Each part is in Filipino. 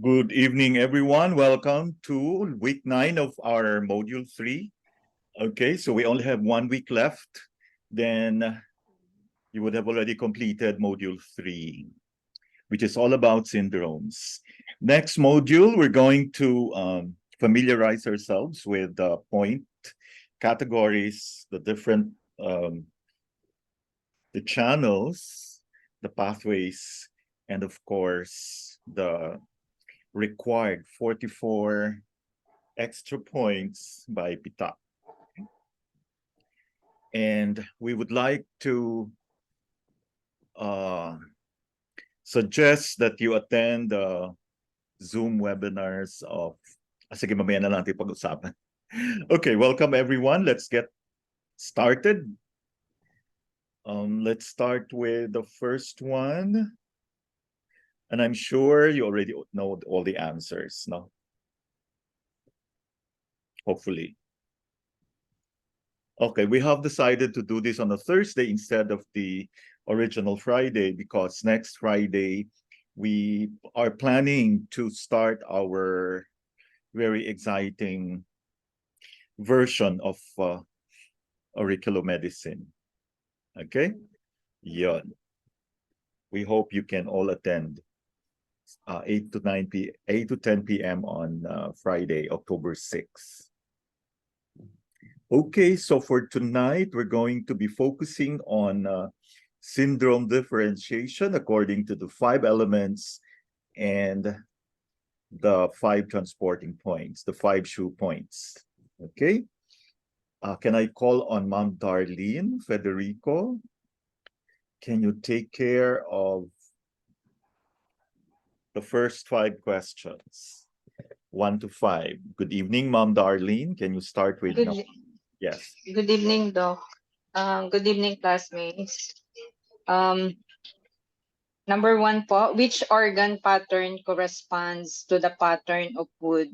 Good evening, everyone. Welcome to week 9 of our module 3. Okay, so we only have 1 week left. Then you would have already completed module 3, which is all about syndromes. Next module, we're going to familiarize ourselves with the point categories, the different the channels, the pathways, and of course, the required 44 extra points by Pita. And we would like to suggest that you attend the Zoom webinars of... Sige, mamaya na natin pag-usapan. Okay, welcome everyone. Let's get started. Let's start with the first one. And I'm sure you already know all the answers, no? Hopefully. Okay, we have decided to do this on a Thursday instead of the original Friday because next Friday we are planning to start our very exciting version of auriculomedicine. Okay? Yun. We hope you can all attend 8 to 10 p.m. on Friday, October 6th. Okay, so for tonight, we're going to be focusing on syndrome differentiation according to the 5 elements and the 5 transporting points, the 5 shoe points. Okay? Can I call on Ma'am Darlene Federico? Can you take care of the first 5 questions? 1 to 5. Good evening, Ma'am Darlene. Can you start with no? Yes. Good evening, Doc. Good evening, classmates. Number 1 po, which organ pattern corresponds to the pattern of wood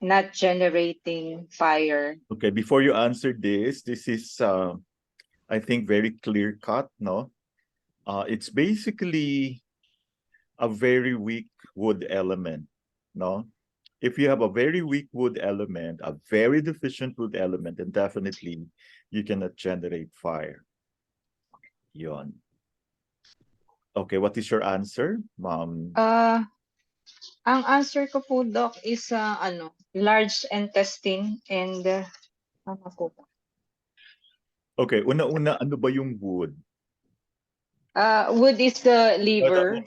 not generating fire? Okay, before you answer this is, I think, very clear cut, no? It's basically a very weak wood element, no? If you have a very weak wood element, a very deficient wood element, then definitely you cannot generate fire. Yon. Okay, what is your answer, Ma'am? Ang answer ko po, Doc, is large intestine and ano po? Okay, una-una, ano ba yung wood? Wood is the liver.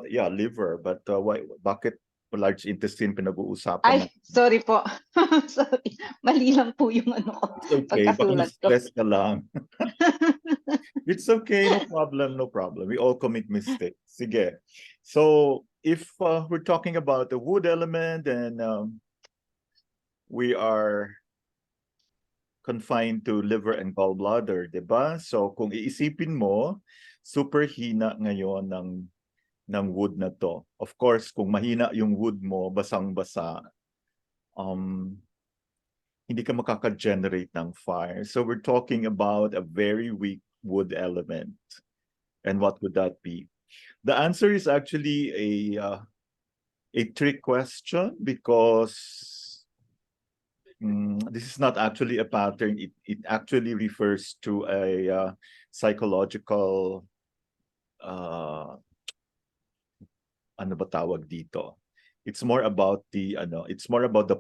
Yeah, liver, but why, bakit large intestine pinag-uusapan Ay, na? sorry po. Sorry. Mali lang po yung ano ko, It's okay, baka pagkasulat ko. na-stress ka lang. It's okay, no problem, no problem. We all commit mistakes. Sige. So, if we're talking about the wood element, and we are confined to liver and gallbladder, di ba? So, kung iisipin mo, super hina ngayon ng wood na to. Of course, kung mahina yung wood mo, basang-basa, hindi ka makaka-generate ng fire. So, we're talking about a very weak wood element. And what would that be? The answer is actually a trick question because this is not actually a pattern. It actually refers to a psychological ano ba tawag dito? It's more about the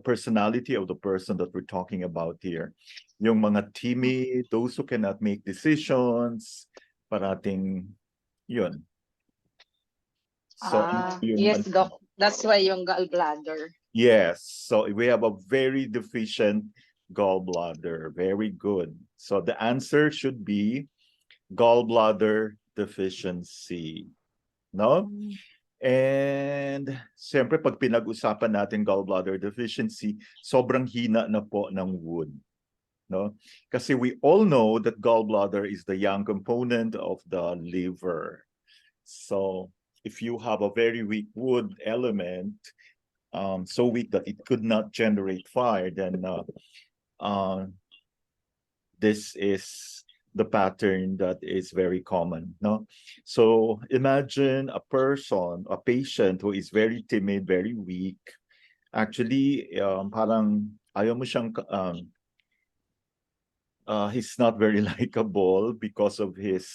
personality of the person that we're talking about here. Yung mga timid, those who cannot make decisions, parating yun. So, yes, Doc. That's why yung gallbladder. Yes. So we have a very deficient gallbladder. Very good. So the answer should be gallbladder deficiency. No? And siyempre pag pinag-usapan natin gallbladder deficiency, sobrang hina na po ng wood. No? Kasi we all know that gallbladder is the young component of the liver. So if you have a very weak wood element, so weak that it could not generate fire, then this is the pattern that is very common, no? So imagine a person, a patient who is very timid, very weak. Actually, parang ayaw mo siyang he's not very likable because of his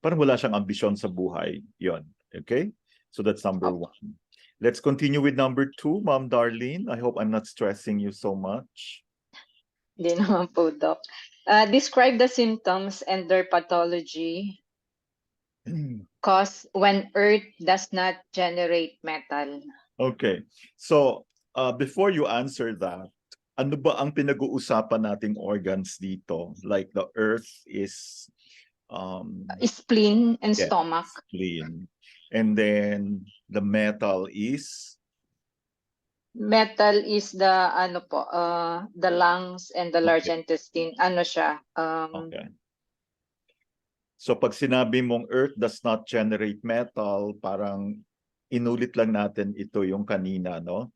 parang wala siyang ambisyon sa buhay. Yon. Okay? So that's number Opo. one. Let's continue with number two, Ma'am Darlene. I hope I'm not stressing you so much. Hindi naman po, Doc. Describe the symptoms and their pathology caused when Earth does not generate metal. Okay. So, before you answer that, ano ba ang pinag-uusapan nating organs dito? Like the earth is um Spleen and yeah, stomach. spleen. And then the metal is Metal is the ano po, the lungs and the large okay. intestine. Ano siya? Okay. So pag sinabi mong earth does not generate metal, parang inulit lang natin ito yung kanina, no?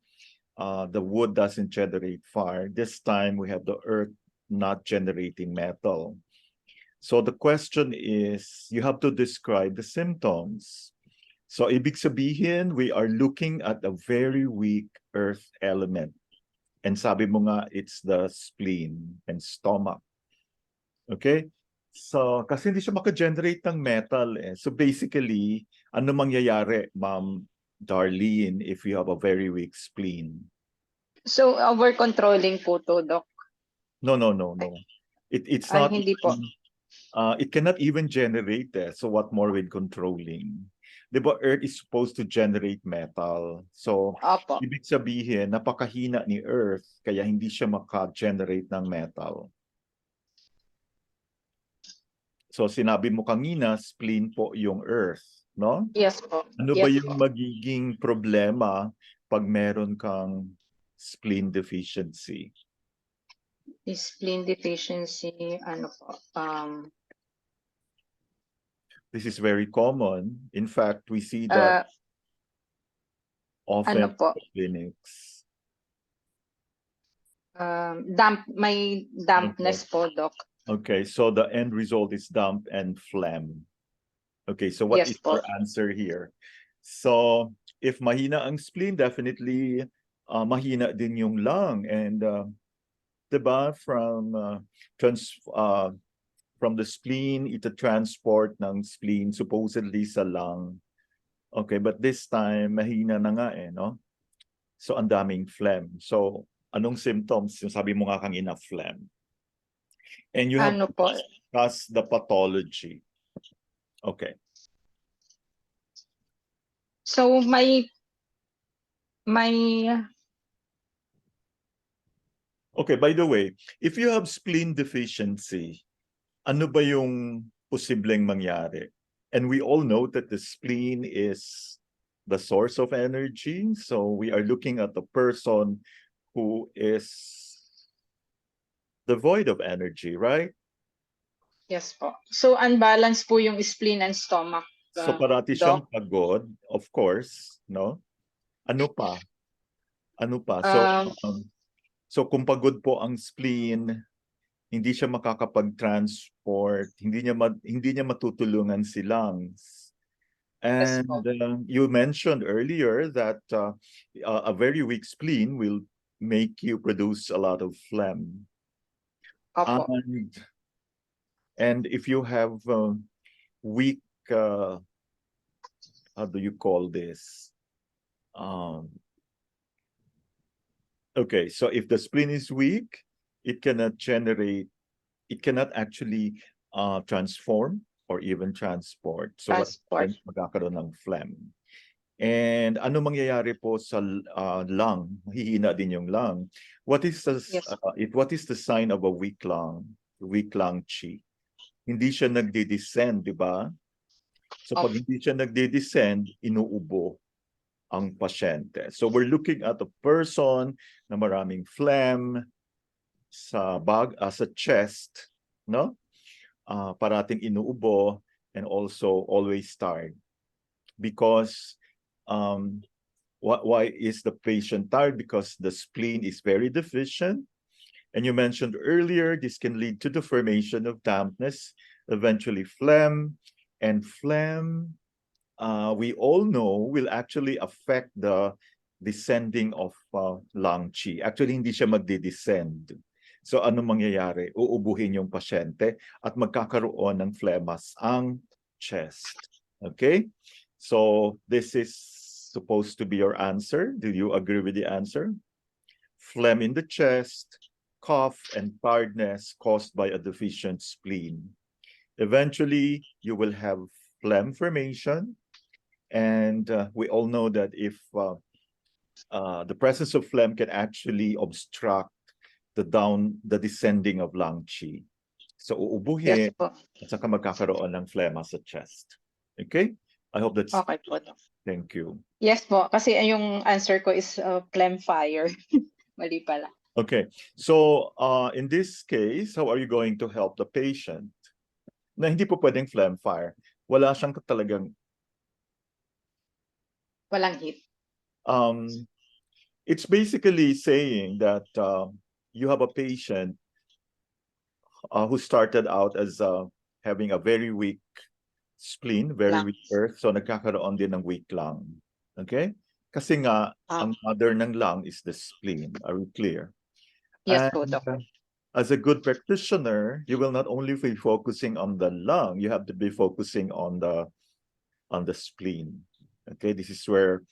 The wood doesn't generate fire. This time we have the earth not generating metal. So the question is, you have to describe the symptoms. So ibig sabihin, we are looking at a very weak earth element. And sabi mo nga, it's the spleen and stomach. Okay? So, kasi hindi siya maka-generate ng metal eh. So basically, ano mangyayari, Ma'am Darlene, if you have a very weak spleen? So, over controlling po to, Doc. No, no, no, Ay, no. It's ay, not hindi po. even, it cannot even generate eh. So what more with controlling? Di ba, Earth is supposed to generate metal. So, Opo. ibig sabihin, napakahina ni Earth, kaya hindi siya maka-generate ng metal. So, sinabi mo kanina, spleen po yung Earth, no? Yes po. Ano ba Yes yung po. magiging problema pag meron kang spleen deficiency? Spleen deficiency, ano po, This is very common. In fact, we see that uh, ano often po, in clinics. may Okay. dampness po, Doc. Okay, so the end result is damp and phlegm. Okay, so what Yes is po. your answer here? So, if mahina ang spleen, definitely mahina din yung lung. And, diba, from the spleen, ito transport ng spleen supposedly sa lung. Okay, but this time, mahina na nga eh, no? So, ang daming phlegm. So, anong symptoms? Yung sabi mo nga kanina, phlegm. And you have Ano to po, discuss the pathology. Okay. so may Okay, by the way, if you have spleen deficiency, ano ba yung posibleng mangyari? And we all know that the spleen is the source of energy. So we are looking at a person who is devoid of energy, right? yes po. So unbalanced po yung spleen and stomach, So parati Doc. siyang pagod, of course, no? Ano pa? Ano pa? Um, So kung pagod po ang spleen, hindi siya makakapag-transport, hindi niya matutulungan si lungs. yes And po. you mentioned earlier that a very weak spleen will make you produce a lot of phlegm. Opo. And if you have weak, how do you call this? Okay, so if the spleen is weak, it cannot actually transform or even transport. So what Transport. happens? Magkakaroon ng phlegm. And ano mangyayari po sa lung? Mahihina din yung lung. What is Yes. what is the sign of a weak lung? Weak lung chi. Hindi siya nagde-descend, di ba? So pag Opo. hindi siya nagde-descend, inuubo ang pasyente. So we're looking at a person na maraming phlegm sa chest, no? Parating inuubo and also always tired. Because why is the patient tired? Because the spleen is very deficient And you mentioned earlier, this can lead to the formation of dampness, eventually phlegm. And phlegm, we all know, will actually affect the descending of lung qi. Actually, hindi siya magde-descend. So ano mangyayari? Uubuhin yung pasyente at magkakaroon ng phlemas ang chest. Okay? So this is supposed to be your answer. Do you agree with the answer? Phlegm in the chest, cough, and tiredness caused by a deficient spleen. Eventually, you will have phlegm formation. And we all know that if the presence of phlegm can actually obstruct the descending of lung qi. So Yes uubuhin po. at saka magkakaroon ng phlegm sa chest. Okay? I hope that's Okay po, Doc. thank you. Yes po, kasi yung answer ko is phlegm fire. Mali pala. Okay. So in this case, how are you going to help the patient? Na hindi po pwedeng phlegm fire. Wala siyang talagang Walang hit. it's basically saying that you have a patient who started out as having a very weak spleen, very weak Lungs. earth, so nagkakaroon din ng weak lung. Okay? Kasi nga, ang mother ng lung is the spleen. Are we clear? Yes po, And Doc. as a good practitioner, you will not only be focusing on the lung, you have to be focusing on the spleen. Okay, this is where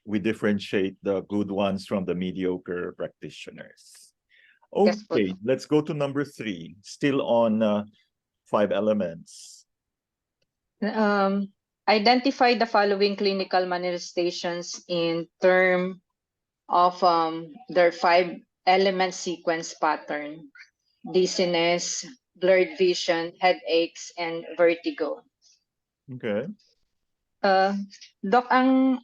we differentiate the good ones from the mediocre practitioners. Yes po, Okay, Doc. let's go to number 3. Still on 5 elements. Identify the following clinical manifestations in term of their 5-element sequence pattern: dizziness, blurred vision, headaches, and vertigo. Okay. Doc, ang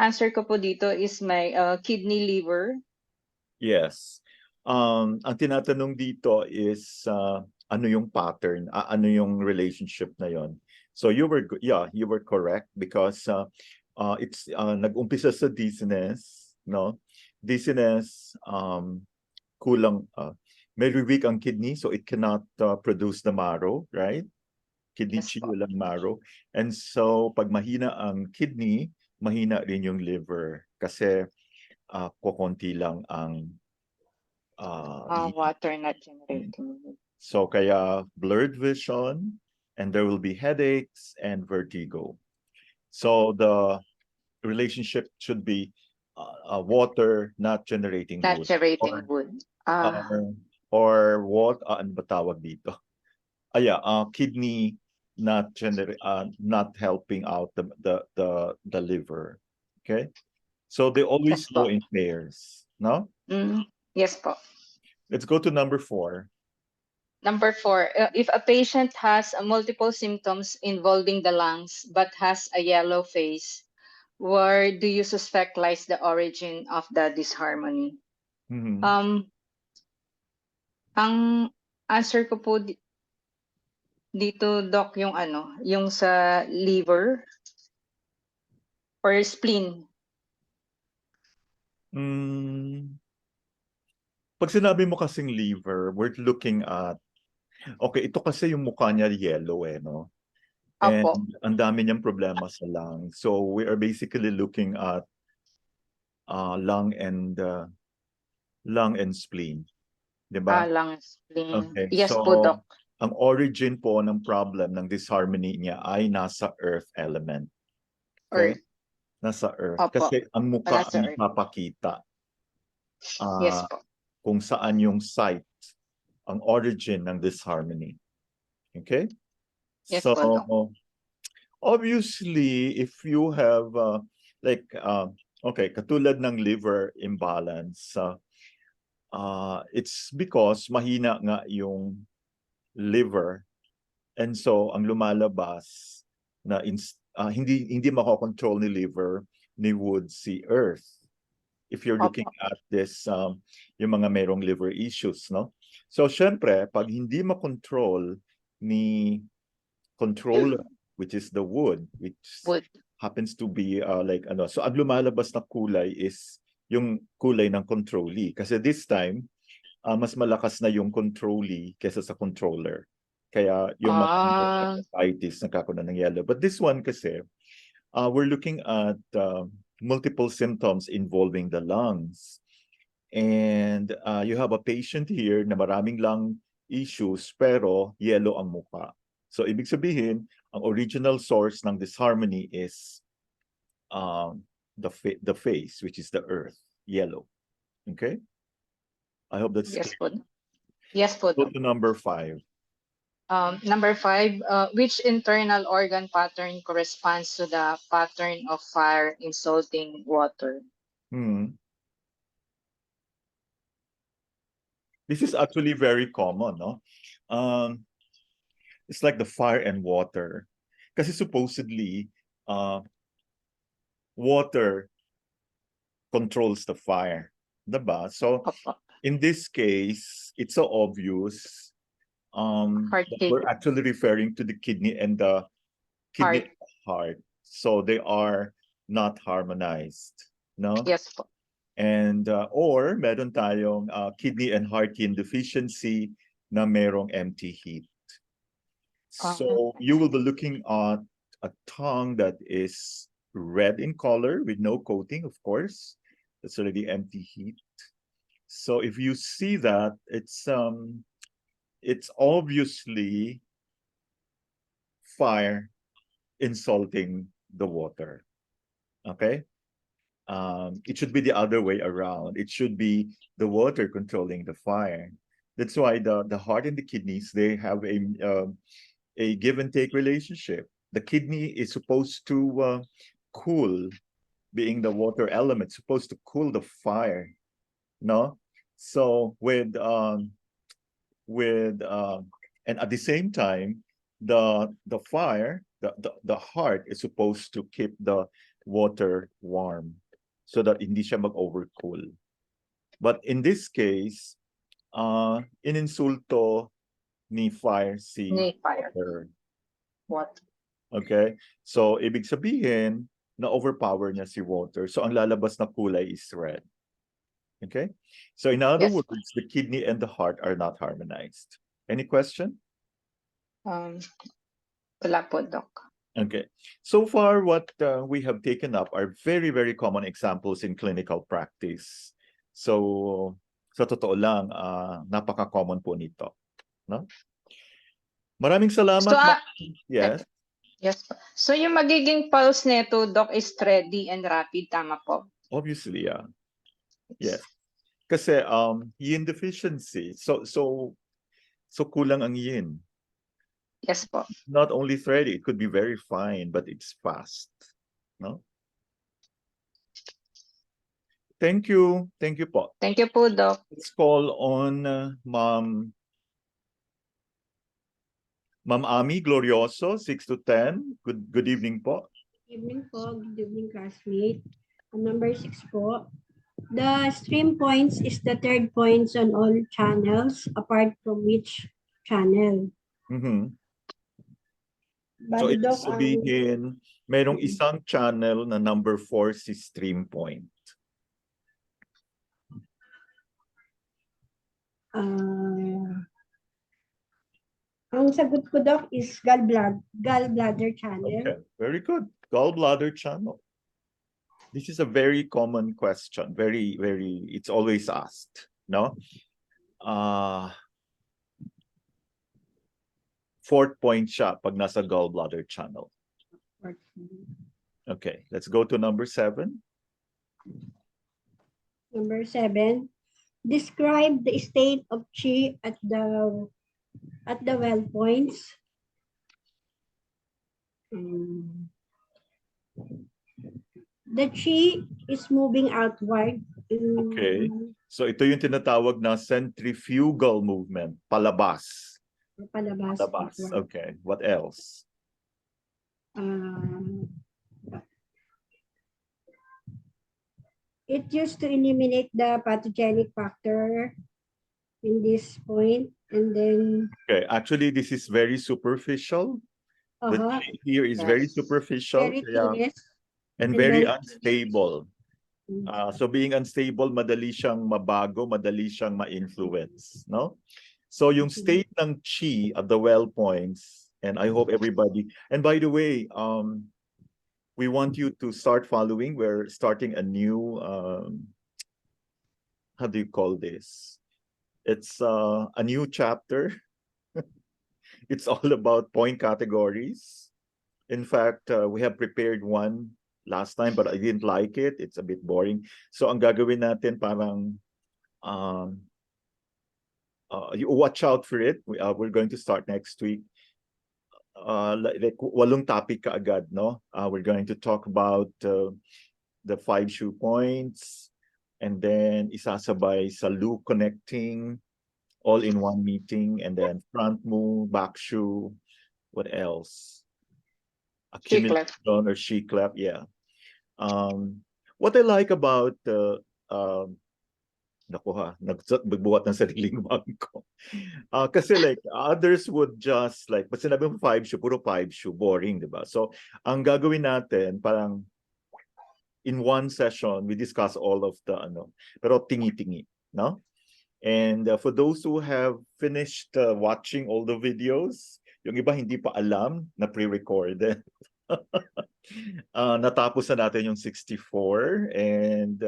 answer ko po dito is my kidney, liver. Yes. Ang tinatanong dito is ano yung pattern, ano yung relationship na yon. So you were correct because it's nag-umpisa sa dizziness, no? Dizziness, kulang, very weak ang kidney, so it cannot produce the marrow, right? Kidney Yes chi, po. walang marrow. And so pag mahina ang kidney, mahina rin yung liver kasi kukonti lang ang Water not generating. so kaya blurred vision, and there will be headaches and vertigo. So the relationship should be water not generating Not wood. generating wood. Or what, ano ba tawag dito? Kidney not helping out the liver. Okay? So they always Yes go po. in pairs, no? Yes po. Let's go to number 4. Number 4, if a patient has multiple symptoms involving the lungs but has a yellow face, where do you suspect lies the origin of the disharmony? Mm-hmm. Ang answer ko po dito, Doc, yung sa liver or spleen. Pag sinabi mo kasing liver, we're looking at, okay, ito kasi yung mukha niya yellow no? And Opo. ang dami niyang problema sa lung. So we are basically looking at lung and spleen. Diba? Lung, spleen. Okay, Yes so po, Doc. ang origin po ng problem ng disharmony niya ay nasa earth element. Okay? Earth. Nasa earth. Opo. Kasi ang mukha Nasa ang earth. napapakita Yes po. kung saan yung site, ang origin ng disharmony. Okay? Yes So, po, Doc. obviously, if you have, katulad ng liver imbalance, it's because mahina nga yung liver. And so, ang lumalabas na hindi makokontrol ni liver ni would see earth. If you're looking Opo. at this, yung mga mayroong liver issues, no? So, syempre, pag hindi makontrol ni controller, which is the wood, which Wood. happens to be so ang lumalabas na kulay is yung kulay ng controllee. Kasi this time, mas malakas na yung controllee kesa sa controller. Kaya yung mga Ah, hepatitis nagkakaroon ng yellow. But this one kasi, we're looking at multiple symptoms involving the lungs. And you have a patient here na maraming lung issues pero yellow ang mukha. So ibig sabihin, ang original source ng disharmony is the face, which is the earth, yellow. Okay? I hope that's yes clear. po. Yes po, Go Doc. to number 5. Number 5, which internal organ pattern corresponds to the pattern of fire in salting water? This is actually very common, no? It's like the fire and water. Kasi supposedly, water controls the fire. Diba? So, Opo. in this case, it's so obvious Heart that rate. we're actually referring to the kidney and the kidney heart. So they are not harmonized, no? Yes po. And or meron tayong kidney and heart yin deficiency na merong empty heat. So you will be looking at a tongue that is red in color with no coating, of course. That's already empty heat. So if you see that, it's obviously fire insulting the water. Okay? It should be the other way around. It should be the water controlling the fire. That's why the heart and the kidneys, they have a give and take relationship. The kidney is supposed to cool, being the water element, supposed to cool the fire. No? So and at the same time, the fire, the heart is supposed to keep the water warm so that hindi siya mag-overcool. But in this case, ininsulto ni fire si water. What? Okay? So, ibig sabihin, na-overpower niya si water. So, ang lalabas na kulay is red. Okay? So, in other Yes. words, the kidney and the heart are not harmonized. Any question? Wala po, Doc. Okay. So far, what we have taken up are very, very common examples in clinical practice. So, sa totoo lang, napaka-common po nito. No? Maraming salamat. So, yes? Yes po. So, yung magiging pulse nito, Doc, is steady and rapid. Tama po? Obviously, yeah. Yes. Kasi yin deficiency. So kulang ang yin. Yes po. Not only thready, it could be very fine, but it's fast. No? Thank you. Thank you po. Thank you po, Doc. Let's call on Ma'am Ami Glorioso, 6 to 10. Good evening po. Good evening po. Good evening, classmate. Number 6 po. The stream points is the third points on all channels, apart from which channel. So, Bali, ibig Doc, sabihin, merong isang channel na number 4 si stream point. ang sagot ko, Doc, is gallbladder channel. Okay, very good. Gallbladder channel. This is a very common question. Very, very, it's always asked. No? Fourth point siya pag nasa gallbladder channel. Okay, let's go to number 7. Number 7. Describe the state of chi at the well points. The chi is moving outward. Okay. So ito yung tinatawag na centrifugal movement, palabas. Palabas. Okay. What else? It used to eliminate the pathogenic factor in this point, and then. Okay. Actually, this is very superficial. The chi here is very superficial Very tenuous. and very unstable. So being unstable, madali siyang mabago, madali siyang ma-influence, no? So yung state ng chi at the well points, and I hope everybody, and by the way, we want you to start following. We're starting a new, how do you call this? It's a new chapter. It's all about point categories. In fact, we have prepared one last time, but I didn't like it. It's a bit boring. So ang gagawin natin parang you watch out for it. We're going to start next week. Like walong topic kaagad, no? We're going to talk about the 5 shoe points, and then isasabay sa loop connecting, all in one meeting, and then front move, back shoe. What else? Accumulation or she clap, yeah. What I like about naku ha, nagbuhat ng sariling bangko. Kasi like, others would just like, pag sinabi mo 5 shoe, puro 5 shoe, boring, di ba? So, ang gagawin natin, parang, in one session, we discuss all of the, pero tingi-tingi, no? And for those who have finished watching all the videos, yung iba hindi pa alam na pre-recorded. Natapos na natin yung 64, and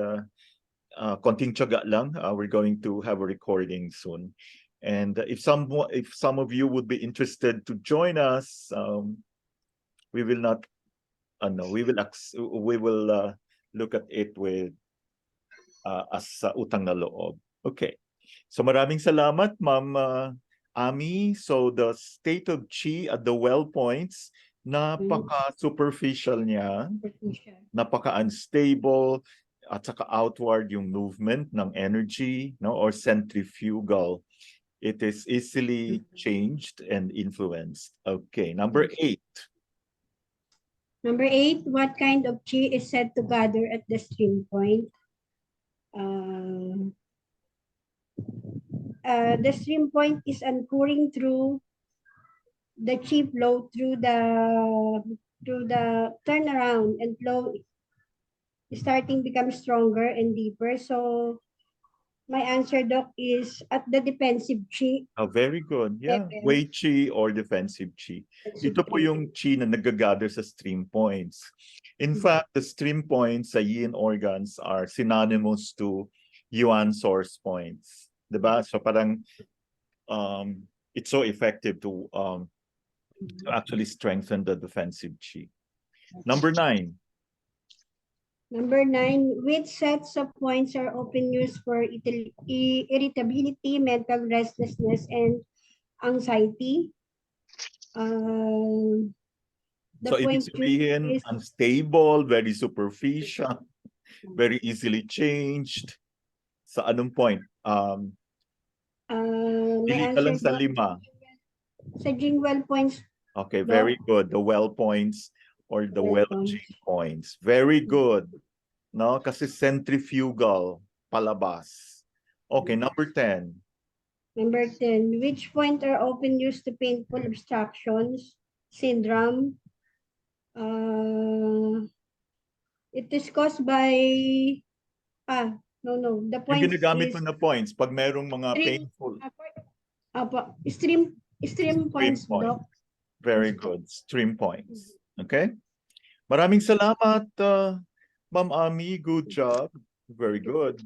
konting tiyaga lang. We're going to have a recording soon. And if some of you would be interested to join us, we will not, we will look at it with as utang na loob. Okay. So maraming salamat, Ma'am Ami. So the state of chi at the well points, napaka-superficial niya, napaka-unstable, at saka outward yung movement ng energy, no, or centrifugal. It is easily changed and influenced. Okay, number 8. Number 8, what kind of chi is said to gather at the stream point? The stream point is anchoring through the chi flow through the turnaround, and flow starting becomes stronger and deeper. So my answer, Doc, is at the defensive chi. Oh, very good. Yeah, level. Wei chi or defensive chi. Ito po yung chi na nagagather sa stream points. In fact, the stream points sa yin organs are synonymous to yuan source points. Diba? So parang it's so effective to actually strengthen the defensive chi. Number 9. Number 9, which sets of points are often used for irritability, mental restlessness, and anxiety? So ibig sabihin, unstable, very superficial, very easily changed. Sa anong point? Pili ka lang sa 5. Sa Jingwell points. Okay, very good. The well points or the well points. Very good. No, kasi centrifugal, palabas. Okay, number 10. Number 10, which point are often used to painful obstructions, syndrome? It is caused by, no. The point yung ginagamit mo na points pag merong mga painful. Stream points, Doc. Very good. Stream points. Okay? Maraming salamat, Ma'am Ami. Good job. Very good.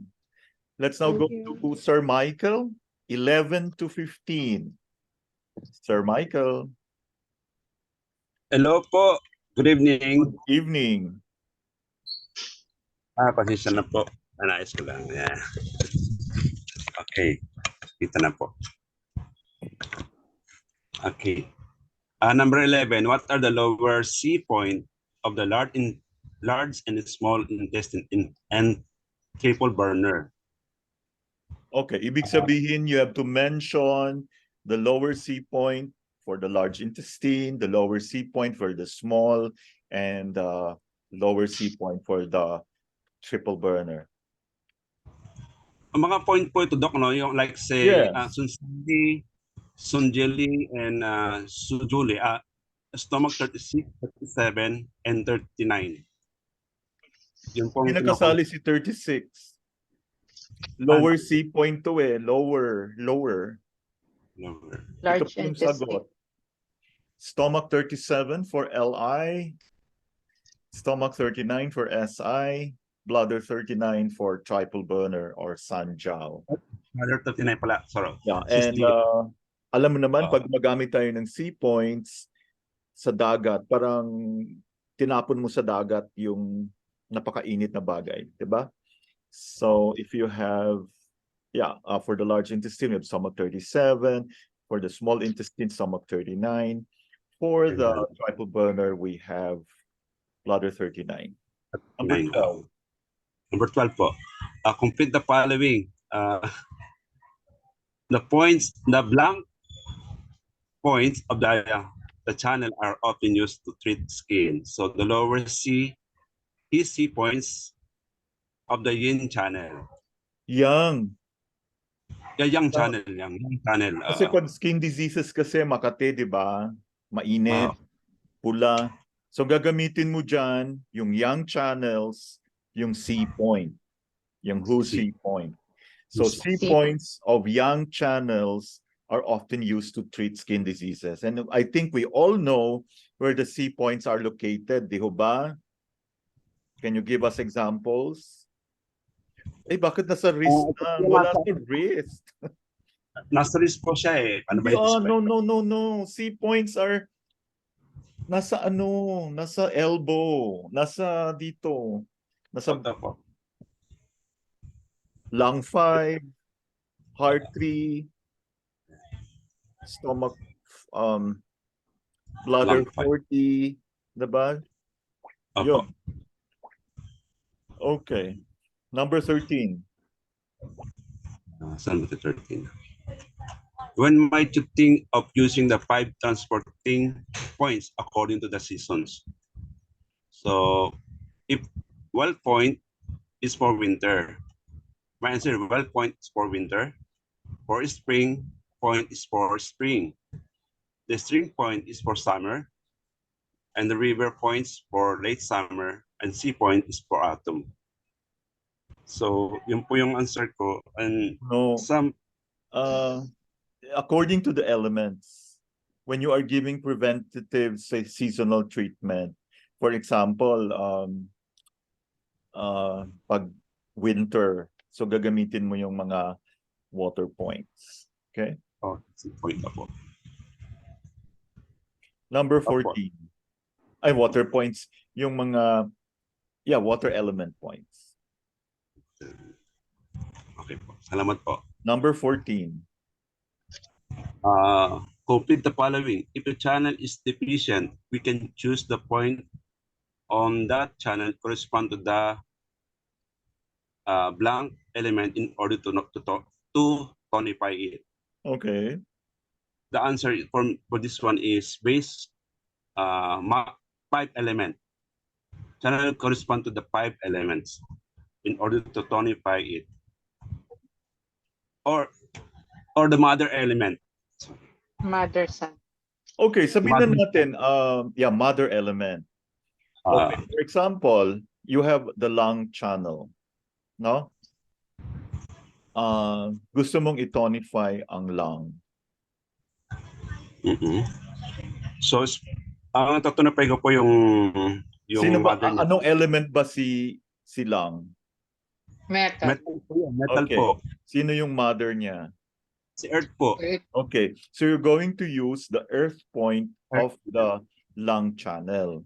Let's now go to Sir Michael, 11 to 15. Sir Michael. Hello po. Good evening. Good evening. Pasensya na po. Anais ko lang. Yeah. Okay. Kita na po. Okay. Number 11. What are the lower C point of the large and small intestine and triple burner? Okay. Ibig sabihin, you have to mention the lower C point for the large intestine, the lower C point for the small, and the lower C point for the triple burner. Ang mga point po ito, Doc, no? Yung like say, Sunjeli, and Sujuli. Stomach 36, 37, and 39. Yung pong Pinakasali si 36. Lower C point to eh. Lower. lower. Ito Large po yung intestine. sagot. Stomach 37 for LI. Stomach 39 for SI. Bladder 39 for triple burner or Sanjiao. Bladder 39 pala. Sorry. Yeah, and alam mo naman, pag magamit tayo ng C points sa dagat, parang tinapon mo sa dagat yung napakainit na bagay, di ba? So if you have, for the large intestine, we have stomach 37. For the small intestine, stomach 39. For the triple burner, we have bladder 39. Number 12. Number 12 po. Complete the following. The blank points of the channel are often used to treat skin. So the lower C is C points of the yin channel. Yang. Yang channel. Kasi pag skin diseases kasi, Makati, di ba? Mainit, pula. So gagamitin mo dyan yung yang channels, yung C point, yung who C point. So C points of yang channels are often used to treat skin diseases. And I think we all know where the C points are located, di ba? Can you give us examples? Eh, bakit nasa wrist na? Wala sa wrist. Nasa wrist po siya eh. Ano ba No. C points are nasa nasa elbow, nasa dito. Nasa lung 5, heart 3, stomach, bladder 40, diba? Yun. Okay. Number 13. Saan ba 13? When might you think of using the 5 transporting points according to the seasons? So, if well point is for winter, my answer, well point is for winter. For spring, point is for spring. The string point is for summer. And the river points for late summer. And sea point is for autumn. So, yun po yung answer ko. And according to the elements, when you are giving preventative, say, seasonal treatment, for example, pag winter, so gagamitin mo yung mga water points. Okay? Point na po. Number 14. Ay, water points, yung mga, water element points. Okay po. Salamat po. Number 14. Complete the following. If the channel is deficient, we can choose the point on that channel correspond to the blank element in order to tonify it. Okay. The answer for this one is base 5 element. Channel correspond to the 5 elements in order to tonify it. Or the mother element. Mother sun. Okay, sabihin na natin, mother element. Okay, for example, you have the lung channel, no? Gusto mong i-tonify ang lung. So, tatunapay ko po yung Sino ba, mother niya. anong element ba si lung? Metal. Metal Okay. po. Sino yung mother niya? Si Earth po. Okay, so you're going to use the earth point of the lung channel.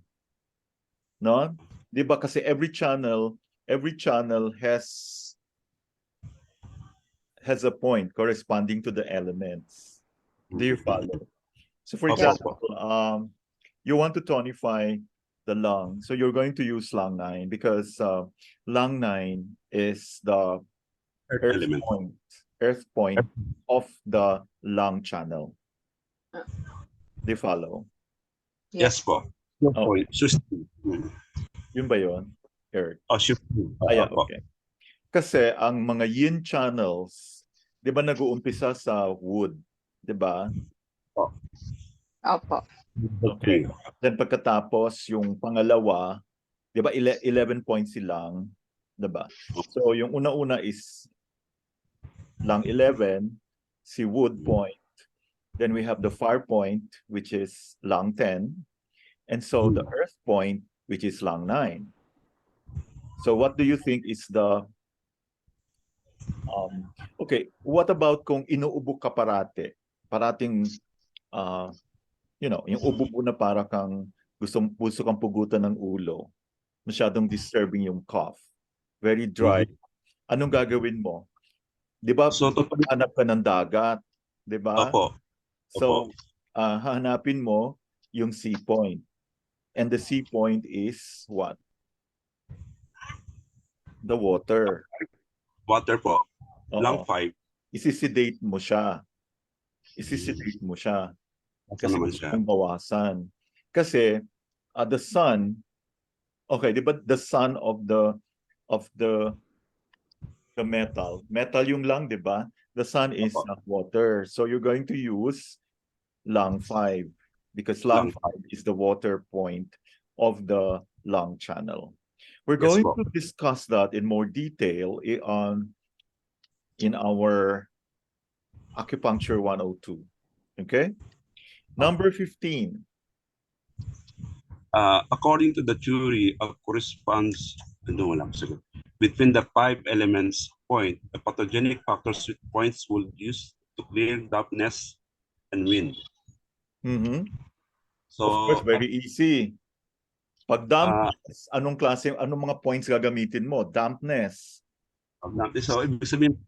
No? Di ba kasi every channel has a point corresponding to the elements. Do you follow? So for example, you want to tonify the lung. So you're going to use lung 9 because lung 9 is the earth point of the lung channel. Do you follow? Yes po. Okay. Yun ba yun? Earth. Okay. Kasi ang mga yin channels, di ba nag-uumpisa sa wood? Di ba? Opo. Okay. Then pagkatapos, yung pangalawa Di ba 11 points silang, di ba? So yung una-una is lung 11, si wood point. Then we have the fire point, which is lung 10. And so the earth point, which is lung 9. So what do you think is the okay, what about kung inuubo ka parate? Parating yung ubo mo na para kang gusto kang pugutan ng ulo. Masyadong disturbing yung cough. Very dry. Anong gagawin mo? 'Di ba? So, Hanap ka ng dagat, 'di ba? opo. So, hahanapin mo yung C point. And the C point is what? The water. Water po. Lung Oo. 5. Isisedate mo siya. Asa Kasi naman gusto siya? mong bawasan. Kasi the sun, okay, di ba the sun of the metal yung lang, di ba? The sun is Opo. water. So you're going to use lung 5 because lung Lung 5 is the water point of the lung channel. We're Yes going po. to discuss that in more detail in our acupuncture 102. Okay? Number 15. According to the theory of corresponds between the 5 elements point, the pathogenic factors with points will use to clear dampness and wind. Mm-hmm. So, Of course, very easy. Pag dampness, anong mga points gagamitin mo? Dampness. So, ibig sabihin,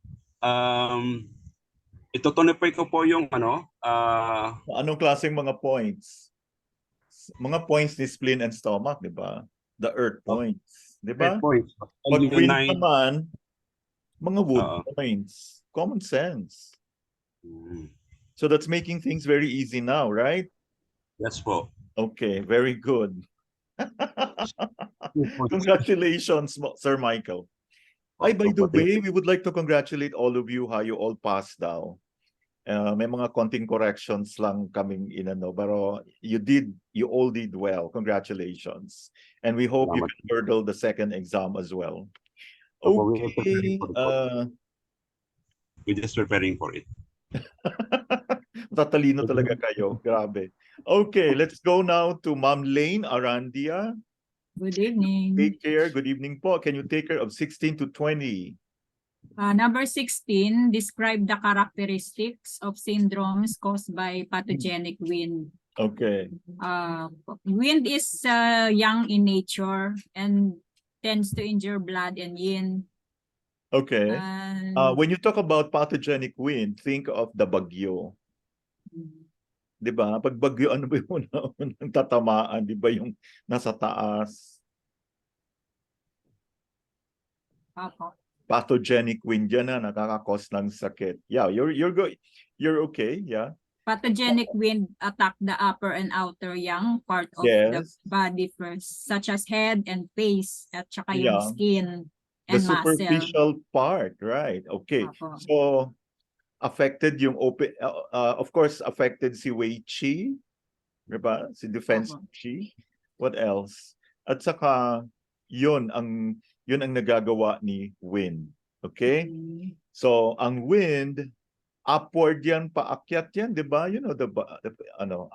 itotonify ko po yung Anong klaseng mga points? Mga points ni spleen and stomach, di ba? The earth points, di ba? points. Pag Yung wind 9, naman, mga wood points. Common sense. So that's making things very easy now, right? yes po. Okay, very good. Congratulations, Sir Michael. Ay, by the way, we would like to congratulate all of you how you all passed daw. May mga konting corrections lang kaming inano, pero you all did well. Congratulations. And we hope you can hurdle the second exam as well. Okay. We're just preparing for it. Tatalino talaga kayo. Grabe. Okay, let's go now to Ma'am Lane Arandia. Good evening. Take care. Good evening po. Can you take care of 16 to 20? Number 16, describe the characteristics of syndromes caused by pathogenic wind. Okay. Wind is young in nature and tends to injure blood and yin. Okay. When you talk about pathogenic wind, think of the bagyo. Di ba? Pag bagyo, ano ba yung unang tatamaan? Di ba yung nasa taas? Pathogenic wind yan na nakaka-cause ng sakit. Yeah, you're good. You're okay, yeah. Pathogenic wind attack the upper and outer young part of the body first, such as head and face, at saka yung skin and the muscle. superficial part, right? Okay. So affected yung open, of course, affected si Wei Qi, diba? Si defense Qi. What else? At saka yun ang nagagawa ni wind. Okay? So ang wind, upward yan, paakyat yan, di ba? You know,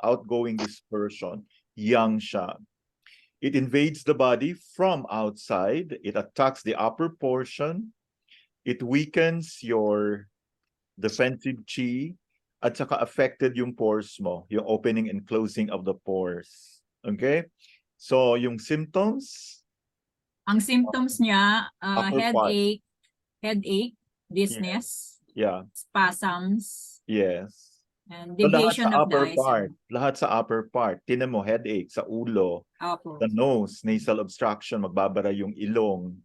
outgoing dispersion, yang siya. It invades the body from outside. It attacks the upper portion. It weakens your defensive chi. At saka affected yung pores mo, yung opening and closing of the pores. Okay? So, yung symptoms? Ang symptoms niya, headache, dizziness, spasms, and deviation of the eyes. Lahat sa upper part. Tinan mo, headache sa ulo, the nose, nasal obstruction, magbabara yung ilong,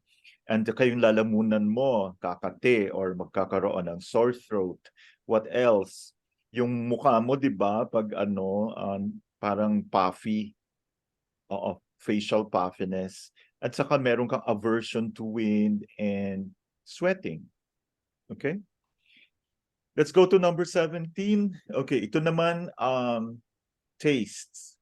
and yung lalamunan mo, kakate or magkakaroon ng sore throat. What else? Yung mukha mo, di ba, pag parang puffy. Facial puffiness. At saka meron kang aversion to wind and sweating. Okay? Let's go to number 17. Okay, ito naman, tastes.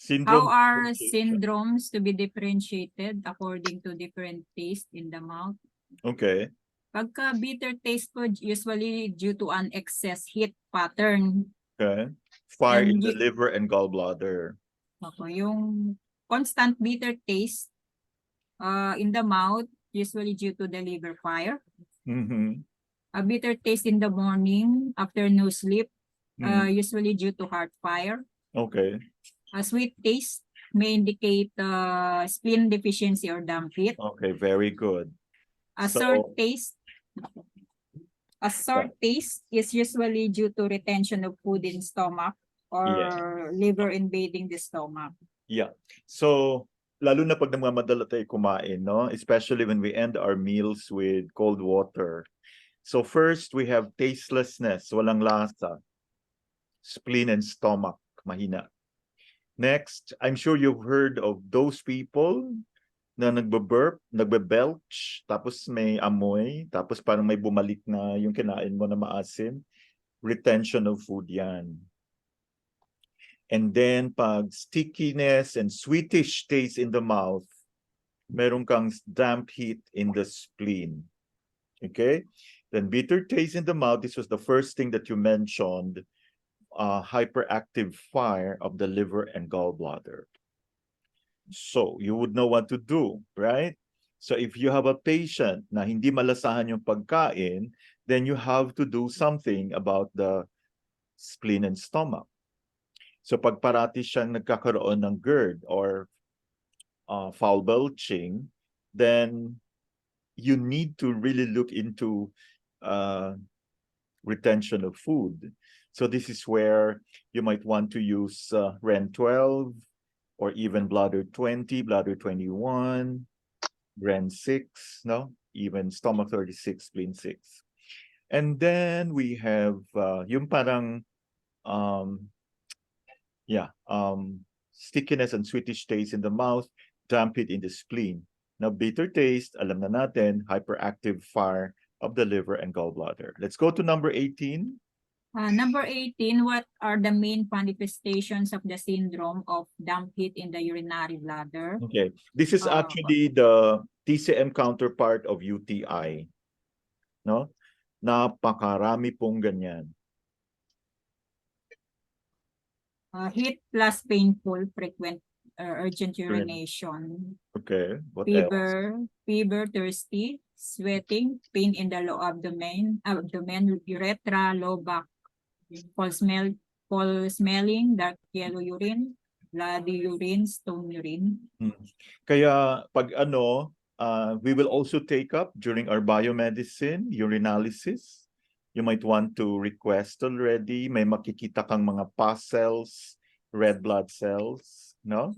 How Syndrome are differentiation. syndromes to be differentiated according to different taste in the mouth? Okay. Pagka bitter taste po, usually due to an excess heat pattern. Okay. Fire in And the liver and gallbladder. Yung constant bitter taste in the mouth, usually due to the liver fire. Mm-hmm. A bitter taste in the morning after no sleep, Mm. usually due to heart fire. Okay. A sweet taste may indicate spleen deficiency or damp heat. Okay, very good. A So, sour taste. A sour taste is usually due to retention of food in stomach or liver invading the stomach. Yeah. So, lalo na pag namamadala tayo kumain, no? Especially when we end our meals with cold water. So first, we have tastelessness, walang lasa. Spleen and stomach, mahina. Next, I'm sure you've heard of those people na nagbe-burp, nagbe-belch, tapos may amoy, tapos parang may bumalik na yung kinain mo na maasim. Retention of food yan. And then pag stickiness and sweetish taste in the mouth, meron kang damp heat in the spleen. Okay? Then bitter taste in the mouth, this was the first thing that you mentioned, hyperactive fire of the liver and gallbladder. So you would know what to do, right? So if you have a patient na hindi malasahan yung pagkain, then you have to do something about the spleen and stomach. So pag parati siyang nagkakaroon ng GERD or foul belching, then you need to really look into retention of food. So this is where you might want to use REN 12 or even bladder 20, bladder 21, REN 6, no? Even stomach 36, spleen 6. And then we have yung parang stickiness and sweetish taste in the mouth, damp it in the spleen. Now, bitter taste, alam na natin, hyperactive fire of the liver and gallbladder. Let's go to number 18. Number 18, what are the main manifestations of the syndrome of damp heat in the urinary bladder? Okay, this is actually the TCM counterpart of UTI. No? Napakarami pong ganyan. Heat plus painful, frequent, urgent urination. Okay, what fever, else? Fever, thirsty, sweating, pain in the low abdomen, urethra, low back, foul smelling, dark yellow urine, bloody urine, stone urine. Kaya pag we will also take up during our biomedicine urinalysis. You might want to request already. May makikita kang mga pus cells, red blood cells, no?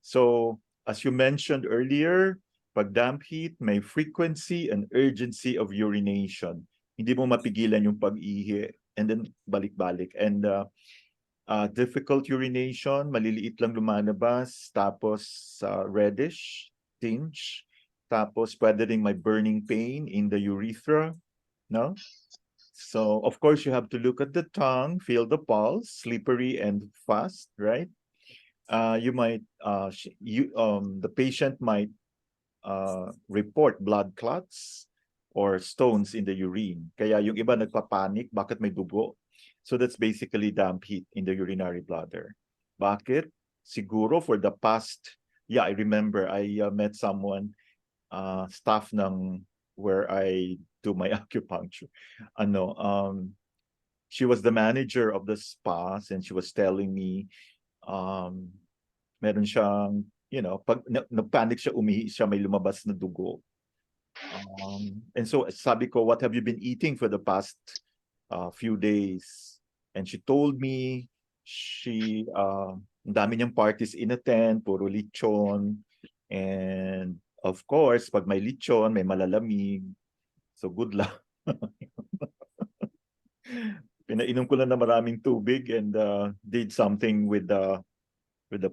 So, as you mentioned earlier, pag damp heat, may frequency and urgency of urination. Hindi mo mapigilan yung pag-ihi and then balik-balik. And difficult urination, maliliit lang lumalabas, tapos reddish tinge, tapos pwede rin may burning pain in the urethra, no? So, of course, you have to look at the tongue, feel the pulse, slippery and fast, right? You might, the patient might report blood clots or stones in the urine. Kaya yung iba nagpapanik, bakit may dugo? So that's basically damp heat in the urinary bladder. Bakit? Siguro for the past, I remember I met someone, staff ng where I do my acupuncture. She was the manager of the spa and she was telling me, meron siyang, pag nagpanic siya, umihi siya, may lumabas na dugo. And so sabi ko, what have you been eating for the past few days? And she told me, ang dami niyang parties inattend, puro lechon. And of course, pag may lechon, may malalamig. So good luck. Pinainom ko lang na maraming tubig and did something with the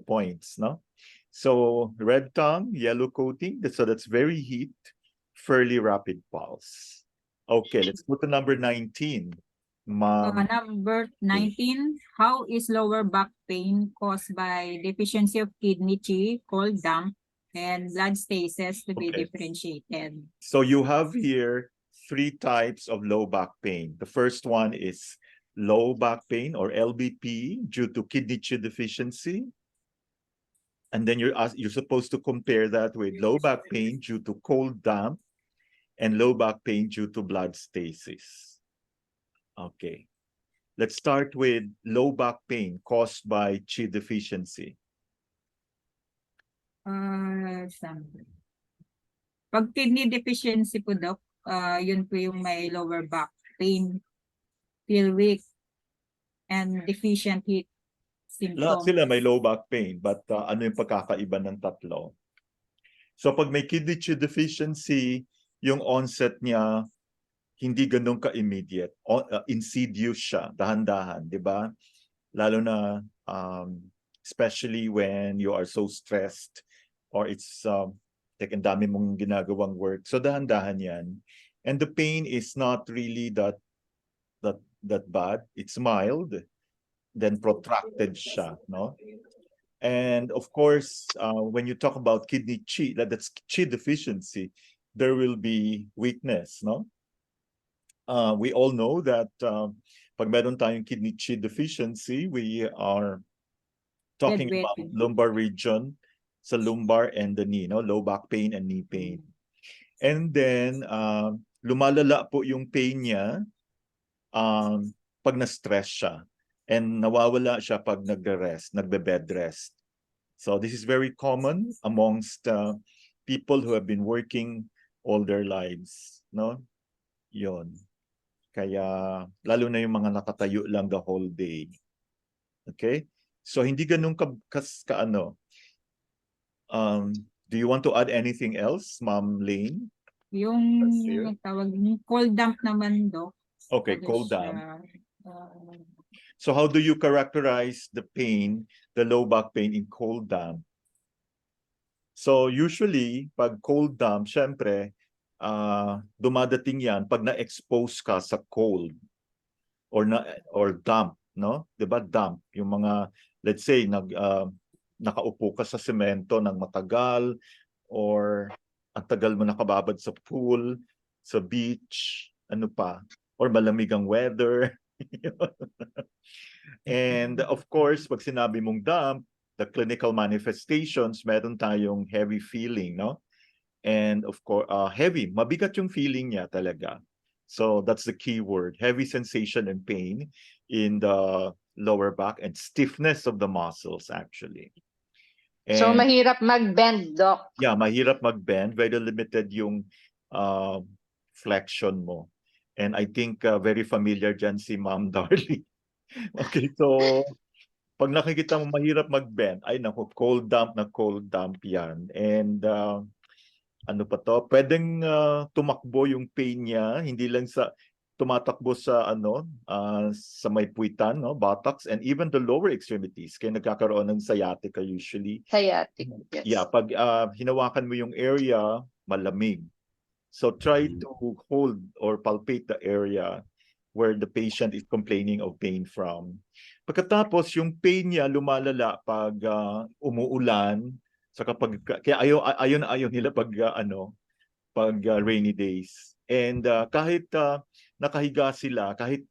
points, no? So red tongue, yellow coating, so that's very heat, fairly rapid pulse. Okay, let's go to number 19. Ma'am. Number 19, how is lower back pain caused by deficiency of kidney Qi, cold damp, and blood stasis to be Okay. differentiated? So you have here 3 types of low back pain. The first one is low back pain or LBP due to kidney Qi deficiency. And then you're supposed to compare that with low back pain due to cold damp and low back pain due to blood stasis. Okay. Let's start with low back pain caused by Qi deficiency. Pag kidney deficiency po, Doc, yun po yung may lower back pain, feel weak, and deficient heat Lahat symptoms. sila may low back pain, but ano yung pagkakaiba ng tatlo? So pag may kidney Qi deficiency, yung onset niya hindi ganun ka-immediate. Insidious siya, dahan-dahan, di ba? Lalo na especially when you are so stressed or it's like ang dami mong ginagawang work. So dahan-dahan yan. And the pain is not really that bad. It's mild, then protracted siya, no? And of course, when you talk about kidney Qi, that's Qi deficiency, there will be weakness, no? We all know that pag meron tayong kidney Qi deficiency, we are talking about lumbar region, sa lumbar and the knee, no? Low back pain and knee pain. And then, lumalala po yung pain niya pag na-stress siya. And nawawala siya pag nagre-rest, nagbe-bed rest. So this is very common amongst people who have been working all their lives, no? Yon. Kaya lalo na yung mga nakatayo lang the whole day. Okay? So hindi ganun ka-ano. Do you want to add anything else, Ma'am Lane? Yung tawag cold damp naman, Doc. Okay, cold damp. So how do you characterize the pain, the low back pain in cold damp? So usually, pag cold damp, syempre, dumadating yan pag na-expose ka sa cold or damp, no? 'Di ba damp, yung mga let's say nakaupo ka sa semento ng matagal or ang tagal mo nakababad sa pool, sa beach, ano pa, or malamig ang weather. And of course, pag sinabi mong damp, the clinical manifestations, meron tayong heavy feeling, no? And of course, heavy, mabigat yung feeling niya talaga. So that's the key word, heavy sensation and pain in the lower back and stiffness of the muscles actually. And, so mahirap mag-bend, Doc? Yeah, mahirap mag-bend. Very limited yung flexion mo. And I think very familiar dyan si Ma'am Darlie. Okay, so pag nakikita mo mahirap mag-bend, ay naku, cold damp yan. And ano pa to? Pwedeng tumakbo yung pain niya, hindi lang sa tumatakbo sa sa may puwitan, no, buttocks, and even the lower extremities. Kaya nagkakaroon ng sciatica usually. Sciatic, yes. Yeah, pag hinawakan mo yung area, malamig. So try to hold or palpate the area where the patient is complaining of pain from. Pagkatapos, yung pain niya lumalala pag umuulan, so kapag kaya ayaw nila pag rainy days. And kahit nakahiga sila, kahit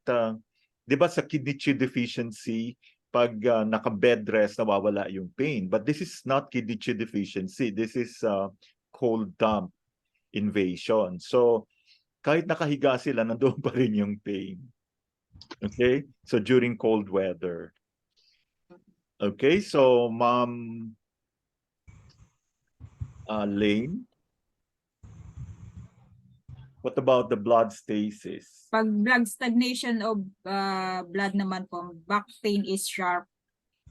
'di ba sa kidney Qi deficiency, pag naka-bed rest nawawala yung pain. But this is not kidney Qi deficiency. This is cold damp invasion. So kahit nakahiga sila, nandoon pa rin yung pain. Okay? So during cold weather. Okay, so Ma'am Lane, what about the blood stasis? Pag blood stagnation of blood naman po, back pain is sharp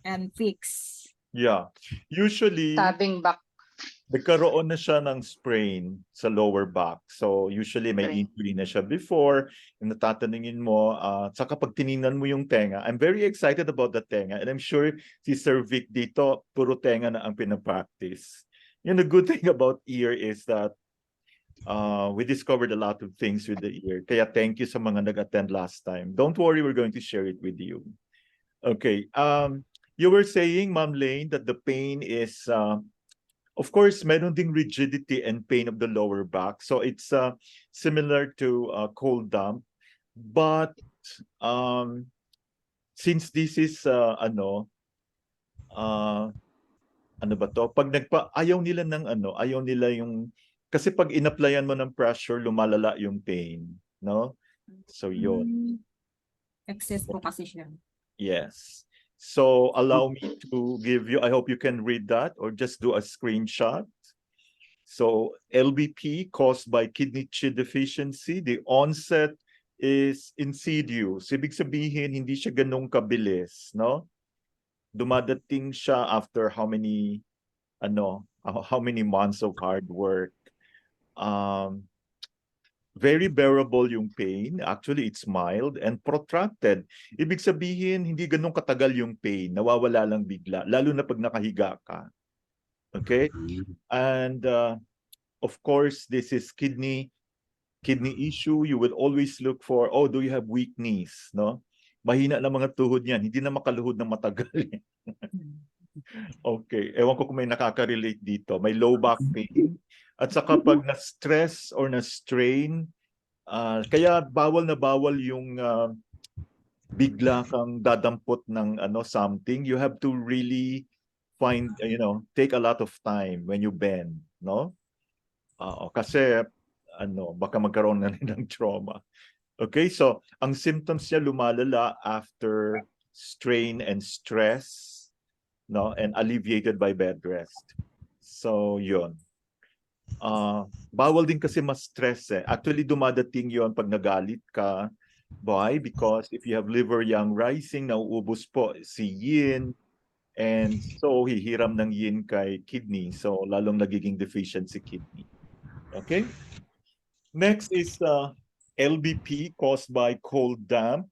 and fixed. Yeah. Usually, Stabbing back. nagkaroon na siya ng sprain sa lower back. So usually may injury na siya before. Yung natatanungin mo, saka pag tiningnan mo yung tenga, I'm very excited about the tenga. And I'm sure si Sir Vic dito, puro tenga na ang pinapractice. You know, the good thing about ear is that We discovered a lot of things with the ear. Kaya thank you sa mga nag-attend last time. Don't worry, we're going to share it with you. Okay. You were saying, Ma'am Lane, that the pain is, of course, meron ding rigidity and pain of the lower back. So it's similar to cold damp. But since this is ano ba to? Pag ayaw nila ng ayaw nila yung, kasi pag in-applyan mo ng pressure, lumalala yung pain, no? So yun. Excess po kasi siya. Yes. So allow me to give you, I hope you can read that or just do a screenshot. So LBP caused by kidney chi deficiency, the onset is insidious. Ibig sabihin, hindi siya ganun kabilis, no? Dumadating siya after how many months of hard work. Very bearable yung pain. Actually, it's mild and protracted. Ibig sabihin, hindi ganun katagal yung pain. Nawawala lang bigla, lalo na pag nakahiga ka. Okay? And of course, this is kidney issue. You will always look for, do you have weak knees? No? Mahina na mga tuhod yan. Hindi na makaluhod ng matagal. Okay. Ewan ko kung may nakaka-relate dito. May low back pain. At saka pag na-stress or na-strain, kaya bawal na bawal yung bigla kang dadampot ng something. You have to really find, take a lot of time when you bend, no? Kasi baka magkaroon na rin ng trauma. Okay, so ang symptoms niya lumalala after strain and stress, no, and alleviated by bed rest. So yun. Bawal din kasi ma-stress eh. Actually, dumadating yon pag nagalit ka. Why? Because if you have liver yang rising, nauubos po si yin, and so hihiram ng yin kay kidney. So lalong nagiging deficient si kidney. Okay? Next is LBP caused by cold damp.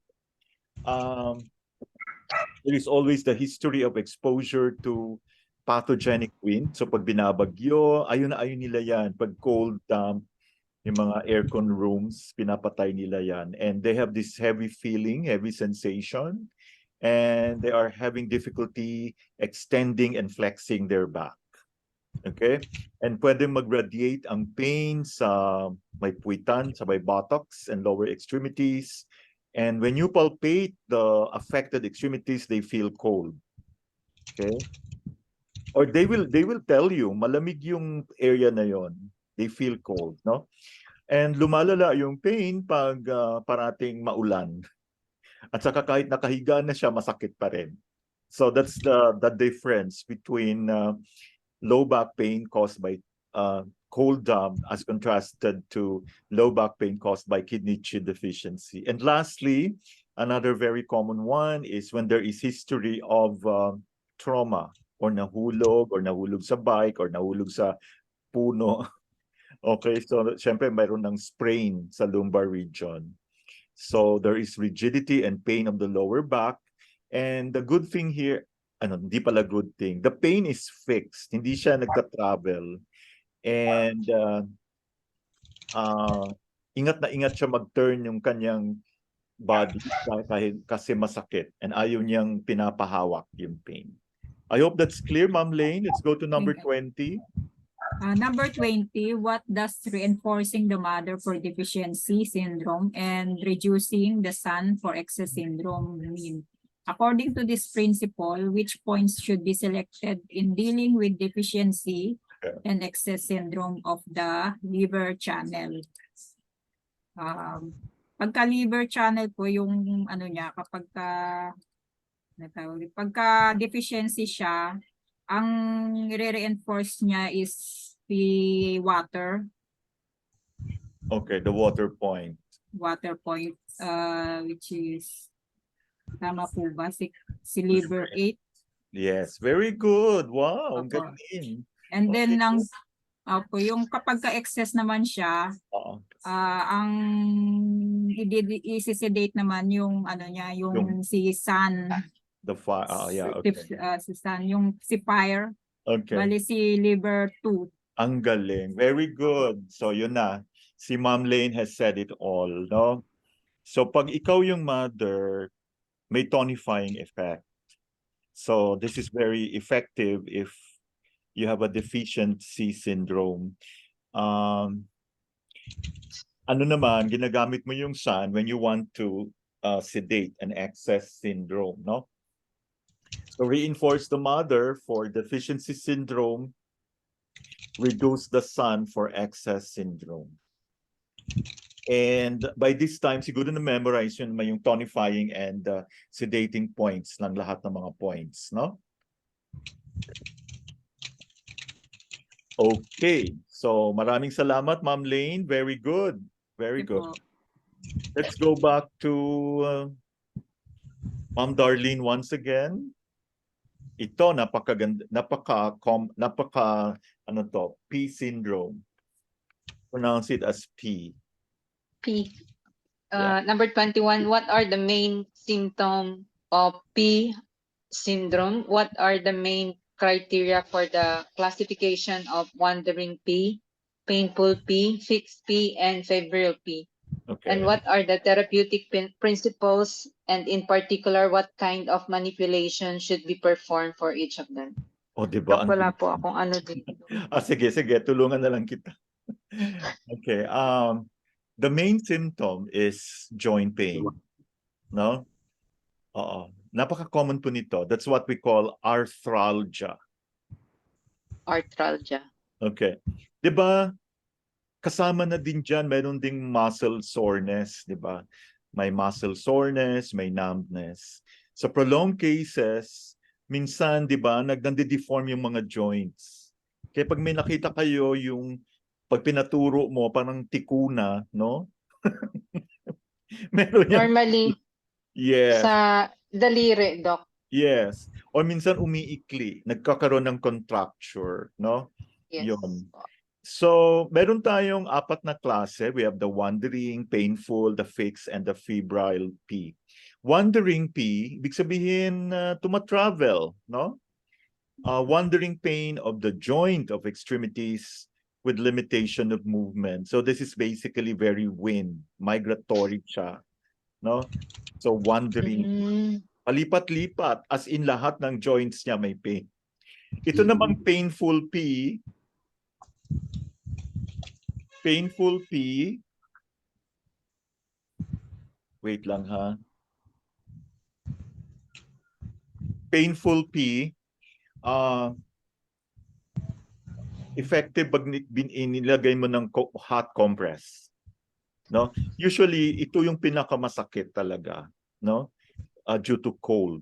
There is always the history of exposure to pathogenic wind. So pag binabagyo, ayun nila yan. Pag cold damp, yung mga aircon rooms, pinapatay nila yan. And they have this heavy feeling, heavy sensation. And they are having difficulty extending and flexing their back. Okay? And pwede mag-radiate ang pain sa may puwitan, sa may buttocks and lower extremities. And when you palpate the affected extremities, they feel cold. Okay? Or they will tell you, malamig yung area na yon. They feel cold, no? And lumalala yung pain pag parating maulan. At saka kahit nakahiga na siya, masakit pa rin. So that's the difference between low back pain caused by cold damp as contrasted to low back pain caused by kidney chi deficiency. And lastly, another very common one is when there is history of trauma or nahulog sa bike or nahulog sa puno. Okay, so syempre mayroon ng sprain sa lumbar region. So there is rigidity and pain of the lower back. And the good thing here, hindi pala good thing, the pain is fixed. Hindi siya nagta-travel. And ingat na ingat siya mag-turn yung kanyang body kasi masakit. And ayaw niyang pinapahawak yung pain. I hope that's clear, Ma'am Lane. Let's go to number 20. Number 20, what does reinforcing the mother for deficiency syndrome and reducing the son for excess syndrome mean? According to this principle, which points should be selected in dealing with deficiency and excess syndrome of the liver channel? Pagka liver channel po yung niya, pagka deficiency siya, ang re-reinforce niya is the water. Okay, the water point. Water point, which is, tama po ba? Si liver 8. Yes, very good. Wow, ang galing. And then, yung kapag ka-excess naman siya, ang i-sedate naman yung yung si son. The fire, yeah, okay. Si son, yung si fire. Okay. Bali si liver 2. Ang galing. Very good. So yun na. Si Ma'am Lane has said it all, no? So pag ikaw yung mother, may tonifying effect. So this is very effective if you have a deficiency syndrome. Ano naman, ginagamit mo yung sun when you want to sedate an excess syndrome, no? So reinforce the mother for deficiency syndrome, reduce the sun for excess syndrome. And by this time, siguro na-memorize yun yung tonifying and sedating points ng lahat ng mga points, no? Okay. So maraming salamat, Ma'am Lane. Very good. Very Sige good. po. Let's go back to Ma'am Darlene once again. Ito, ano to, P syndrome. Pronounce it as P. P. Yeah. Number 21, what are the main symptoms of P syndrome? What are the main criteria for the classification of wandering P, painful P, fixed P, and febrile P? Okay. And what are the therapeutic principles? And in particular, what kind of manipulation should be performed for each of them? O, diba? Dok, wala po akong ano dito. Sige, tulungan na lang kita. Okay. The main symptom is joint pain. No? Oo. Napaka-common po nito. That's what we call arthralgia. Arthralgia. Okay. 'Di ba? Kasama na din diyan, meron ding muscle soreness, 'di ba? May muscle soreness, may numbness. Sa prolonged cases, minsan 'di ba, nagde-deform yung mga joints. Kaya pag may nakita kayo yung pag pinaturo mo parang tikuna, no? Meron yan. Normally, Yes. sa daliri, Doc. Yes. O minsan umiikli, nagkakaroon ng contracture, no? Yes. Yun. So, meron tayong 4 na klase. We have the wandering, painful, the fixed, and the febrile P. Wandering P, ibig sabihin tumatravel, no? Wandering pain of the joint of extremities with limitation of movement. So this is basically very wind, migratory siya, no? So wandering, palipat-lipat, as in lahat ng joints niya may pain. Ito namang painful P, wait lang ha. Painful P, effective pag inilagay mo ng hot compress. No? Usually, ito yung pinakamasakit talaga, no? Due to cold.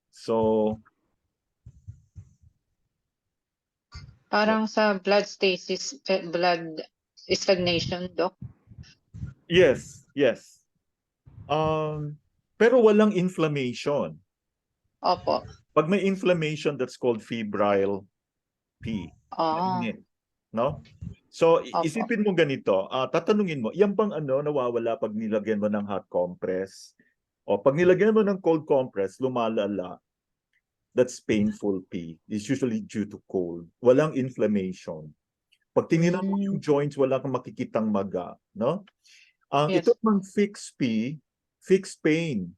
So, Parang sa blood stasis, blood stagnation, Doc. yes. Pero walang inflammation. Opo. Pag may inflammation, that's called febrile P. Mainit, no? So, isipin mo ganito, tatanungin mo, yan bang nawawala pag nilagyan mo ng hot compress? O pag nilagyan mo ng cold compress, lumalala. That's painful P. It's usually due to cold. Walang inflammation. Pag tinignan mo yung joints, wala kang makikitang maga, no? Yes. Ito mang fixed P, fixed pain.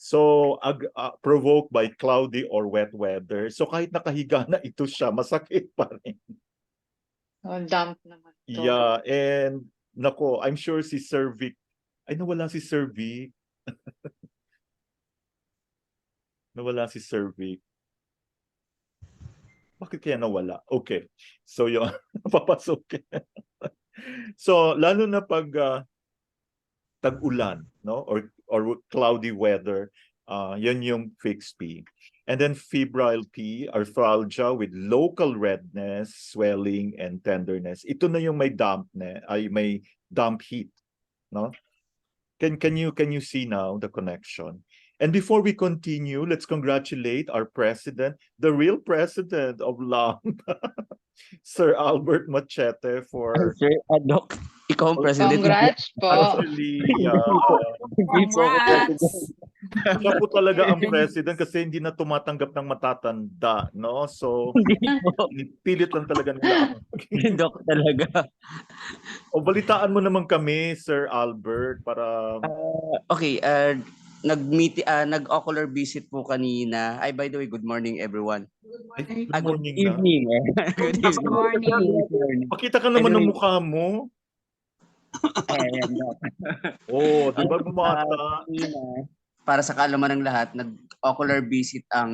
So, provoked by cloudy or wet weather. So, kahit nakahiga na ito siya, masakit pa rin. Damp naman to. Yeah, and nako, I'm sure si Sir Vic, ay nawala si Sir Vic. Nawala si Sir Vic. Bakit kaya nawala? Okay. So, yun, papasok. So, lalo na pag tag-ulan, no? Or cloudy weather, yun yung fixed P. And then febrile P, arthralgia with local redness, swelling, and tenderness. Ito na yung may may damp heat, no? Can you see now the connection? And before we continue, let's congratulate our president, the real president of LAM, Sir Albert Machete, for Sir Doc, ikaw ang president. Congrats po. actually Hindi po ako president. Congrats! Siya po talaga ang president kasi hindi na tumatanggap ng matatanda, no? So, Hindi po. pilit lang talaga nila ako. Doc talaga. O balitaan mo naman kami, Sir Albert, para Okay, nag-ocular visit po kanina. Ay, by the way, good morning everyone. ay, Good good morning na. evening. Good Good evening. morning. Good morning. Pakita ka naman ng Anyway. mukha mo. Ayan, Doc. Oh, di ba Ang, bumata? kanina, para sa kaalaman ng lahat, nag-ocular visit ang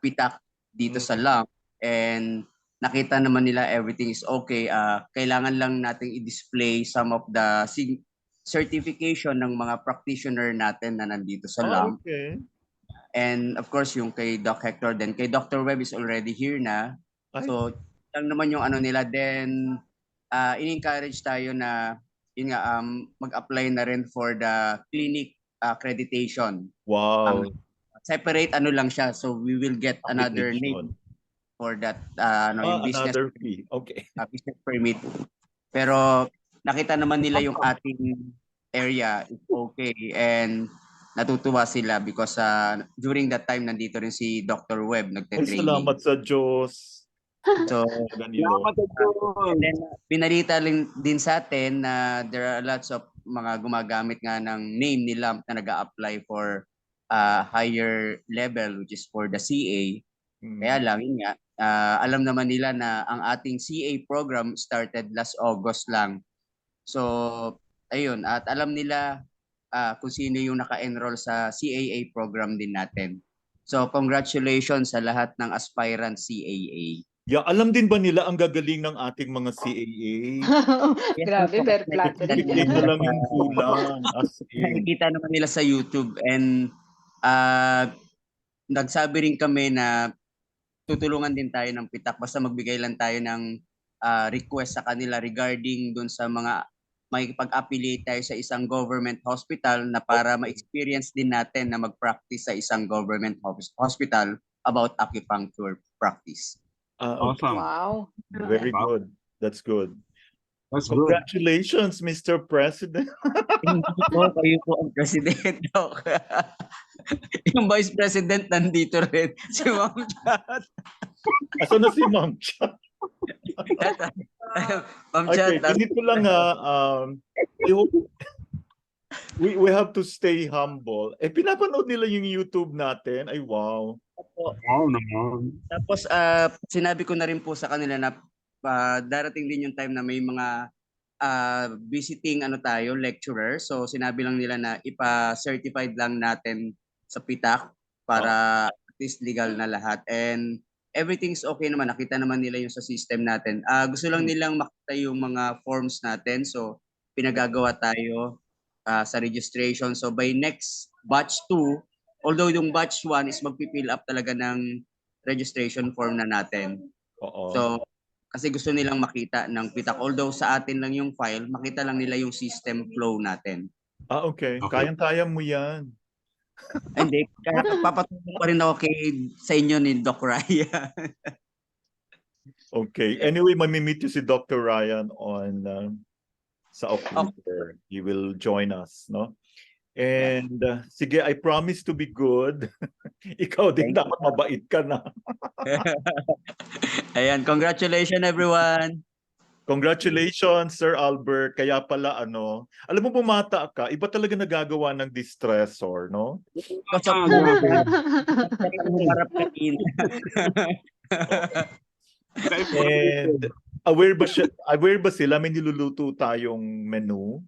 pitak dito sa lung and nakita naman nila everything is okay. Kailangan lang nating i-display some of the certification ng mga practitioner natin na nandito sa lung. Okay. And of course, yung kay Doc Hector, then kay Dr. Webb is already here na. Ay. So, lang naman yung ano nila. Then, in-encourage tayo na yun nga, mag-apply na rin for the clinic accreditation. Wow. Separate ano lang siya. So, we will get another name Application. for that yung business, Another fee. Okay. business permit. Pero nakita naman nila yung ating area is okay and natutuwa sila because during that time nandito rin si Dr. Webb Ay, nagte-training. salamat sa Diyos. So, Ganilo. and then pinalita din sa atin na there are lots of mga gumagamit nga ng name nila na nag-a-apply for higher level which is for the CA. Kaya lang, yun nga, alam naman nila na ang ating CA program started last August lang. So, ayun, at alam nila kung sino yung naka-enroll sa CAA program din natin. So, congratulations sa lahat ng aspirant CAA. Yeah, alam din ba nila ang gagaling ng ating mga CAA? Grabe, very flattering. Certificate na lang yung kulang. As in. Nakikita naman nila sa YouTube and nagsabi rin kami na tutulungan din tayo ng pitak basta magbigay lang tayo ng request sa kanila regarding dun sa mga may pag-affiliate tayo sa isang government hospital na para ma-experience din natin na mag-practice sa isang government hospital about acupuncture practice. Okay. Awesome. Wow. Very good. That's good. That's good. Congratulations, Mr. President. Hindi po, kayo po ang president. Yung vice president nandito rin, si Ma'am Chat. Asan na si Ma'am Chat? Ma'am Okay, Chat, ganito lang I hope we have to stay humble. Pinapanood nila yung YouTube natin. Ay, wow. Wow naman. tapos sinabi ko na rin po sa kanila na darating din yung time na may mga visiting tayo, lecturer. So sinabi lang nila na ipa-certified lang natin sa pitak para at least legal na lahat. And everything's okay naman. Nakita naman nila yung sa system natin. Gusto lang nilang makita yung mga forms natin. So pinagagawa tayo sa registration. So by next batch 2, although yung batch 1 is magpipill up talaga ng registration form na natin. Oo. So kasi gusto nilang makita ng pitak. Although sa atin lang yung file, makita lang nila yung system flow natin. Okay. Okay. Kayang-kaya mo yan. Hindi, kaya papatulong pa rin ako sa inyo ni Doc Ryan. Okay. Anyway, mamimit you si Dr. Ryan on sa October. He will join us, no? And sige, I promise to be good. Ikaw din Thank dapat mabait ka na. Ayan, congratulations everyone. Congratulations, Sir Albert. Kaya pala alam mo bumata ka, iba talaga nagagawa ng distressor, no? Kasi harap kanina. And aware ba sila may niluluto tayong menu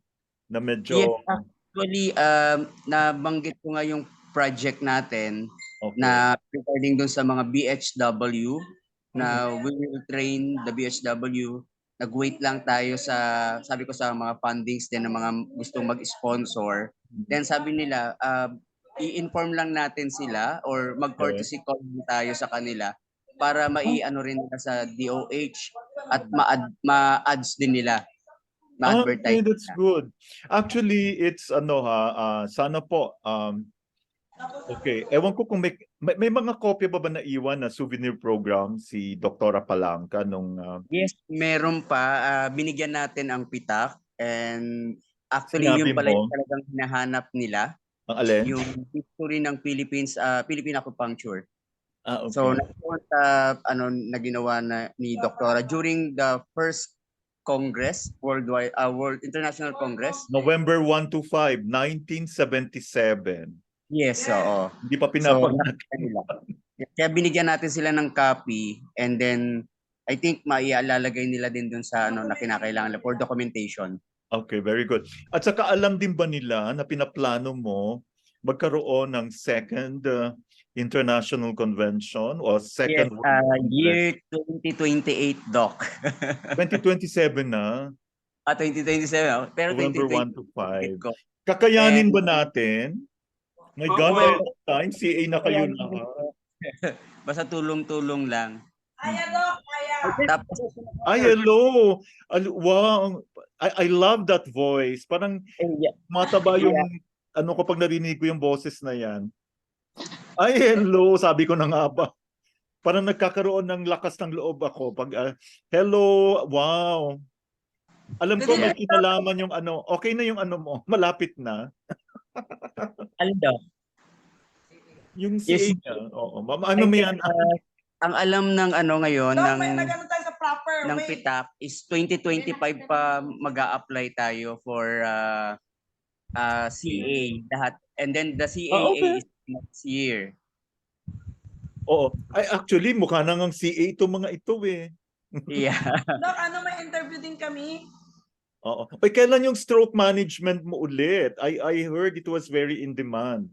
na medyo Yes, actually, nabanggit ko nga yung project natin okay. na regarding dun sa mga BHW na we will train the BHW. Nag-wait lang tayo sabi ko sa mga fundings din ng mga gustong mag-sponsor. Then sabi nila, i-inform lang natin sila or mag-courtesy call tayo sa kanila para mai-ano rin nila sa DOH at ma-ads din nila. Okay, that's good. Actually, it's sana po okay, ewan ko kung may mga kopya ba naiwan na souvenir program si Doktora Palangka nung Yes, meron pa. Binigyan natin ang pitak and actually Sinabi yung pala mo? yung talagang hinahanap nila. Ang alin? yung history ng Philippine acupuncture. Okay. So sa ano na ginawa ni Doktora during the first Congress, World International Congress. November 1 to 5, 1977. Yes, oo. Hindi pa So, pinapanganak. kaya binigyan natin sila ng copy, and then I think maialalagay nila din dun sa ano na kinakailangan for documentation. Okay, very good. At saka alam din ba nila na pinaplano mo magkaroon ng second international convention o second Year 2028, Doc. 2027 na? 2027. Pero November 1 to 5. And- Kakayanin ba natin? My God, well, by that time, CA na kayo lahat. Basta tulong-tulong lang. Tapos, Ay, hello! Wow! I love that voice. Parang mataba yung ano kapag narinig ko yung boses na yan. Ay, hello! Sabi ko na nga ba. Parang nagkakaroon ng lakas ng loob ako. Pag, hello! Wow! Alam ko may kinalaman yung ano. Okay na yung ano mo. Malapit na. Aldo. Yung CA Yes. niya. Oo. Ano mo yan? Ang alam ng ano ngayon Dok, ng may nagano tayo sa proper. ng Wait. PITAC is 2025 pa mag-a-apply tayo for CA lahat, and then the CAA okay. is next year. Oo. Ay, actually, mukha na ngang CA itong mga ito eh. Yeah. Dok, ano may interview din kami? Oo. Ay, kailan yung stroke management mo ulit? I heard it was very in demand.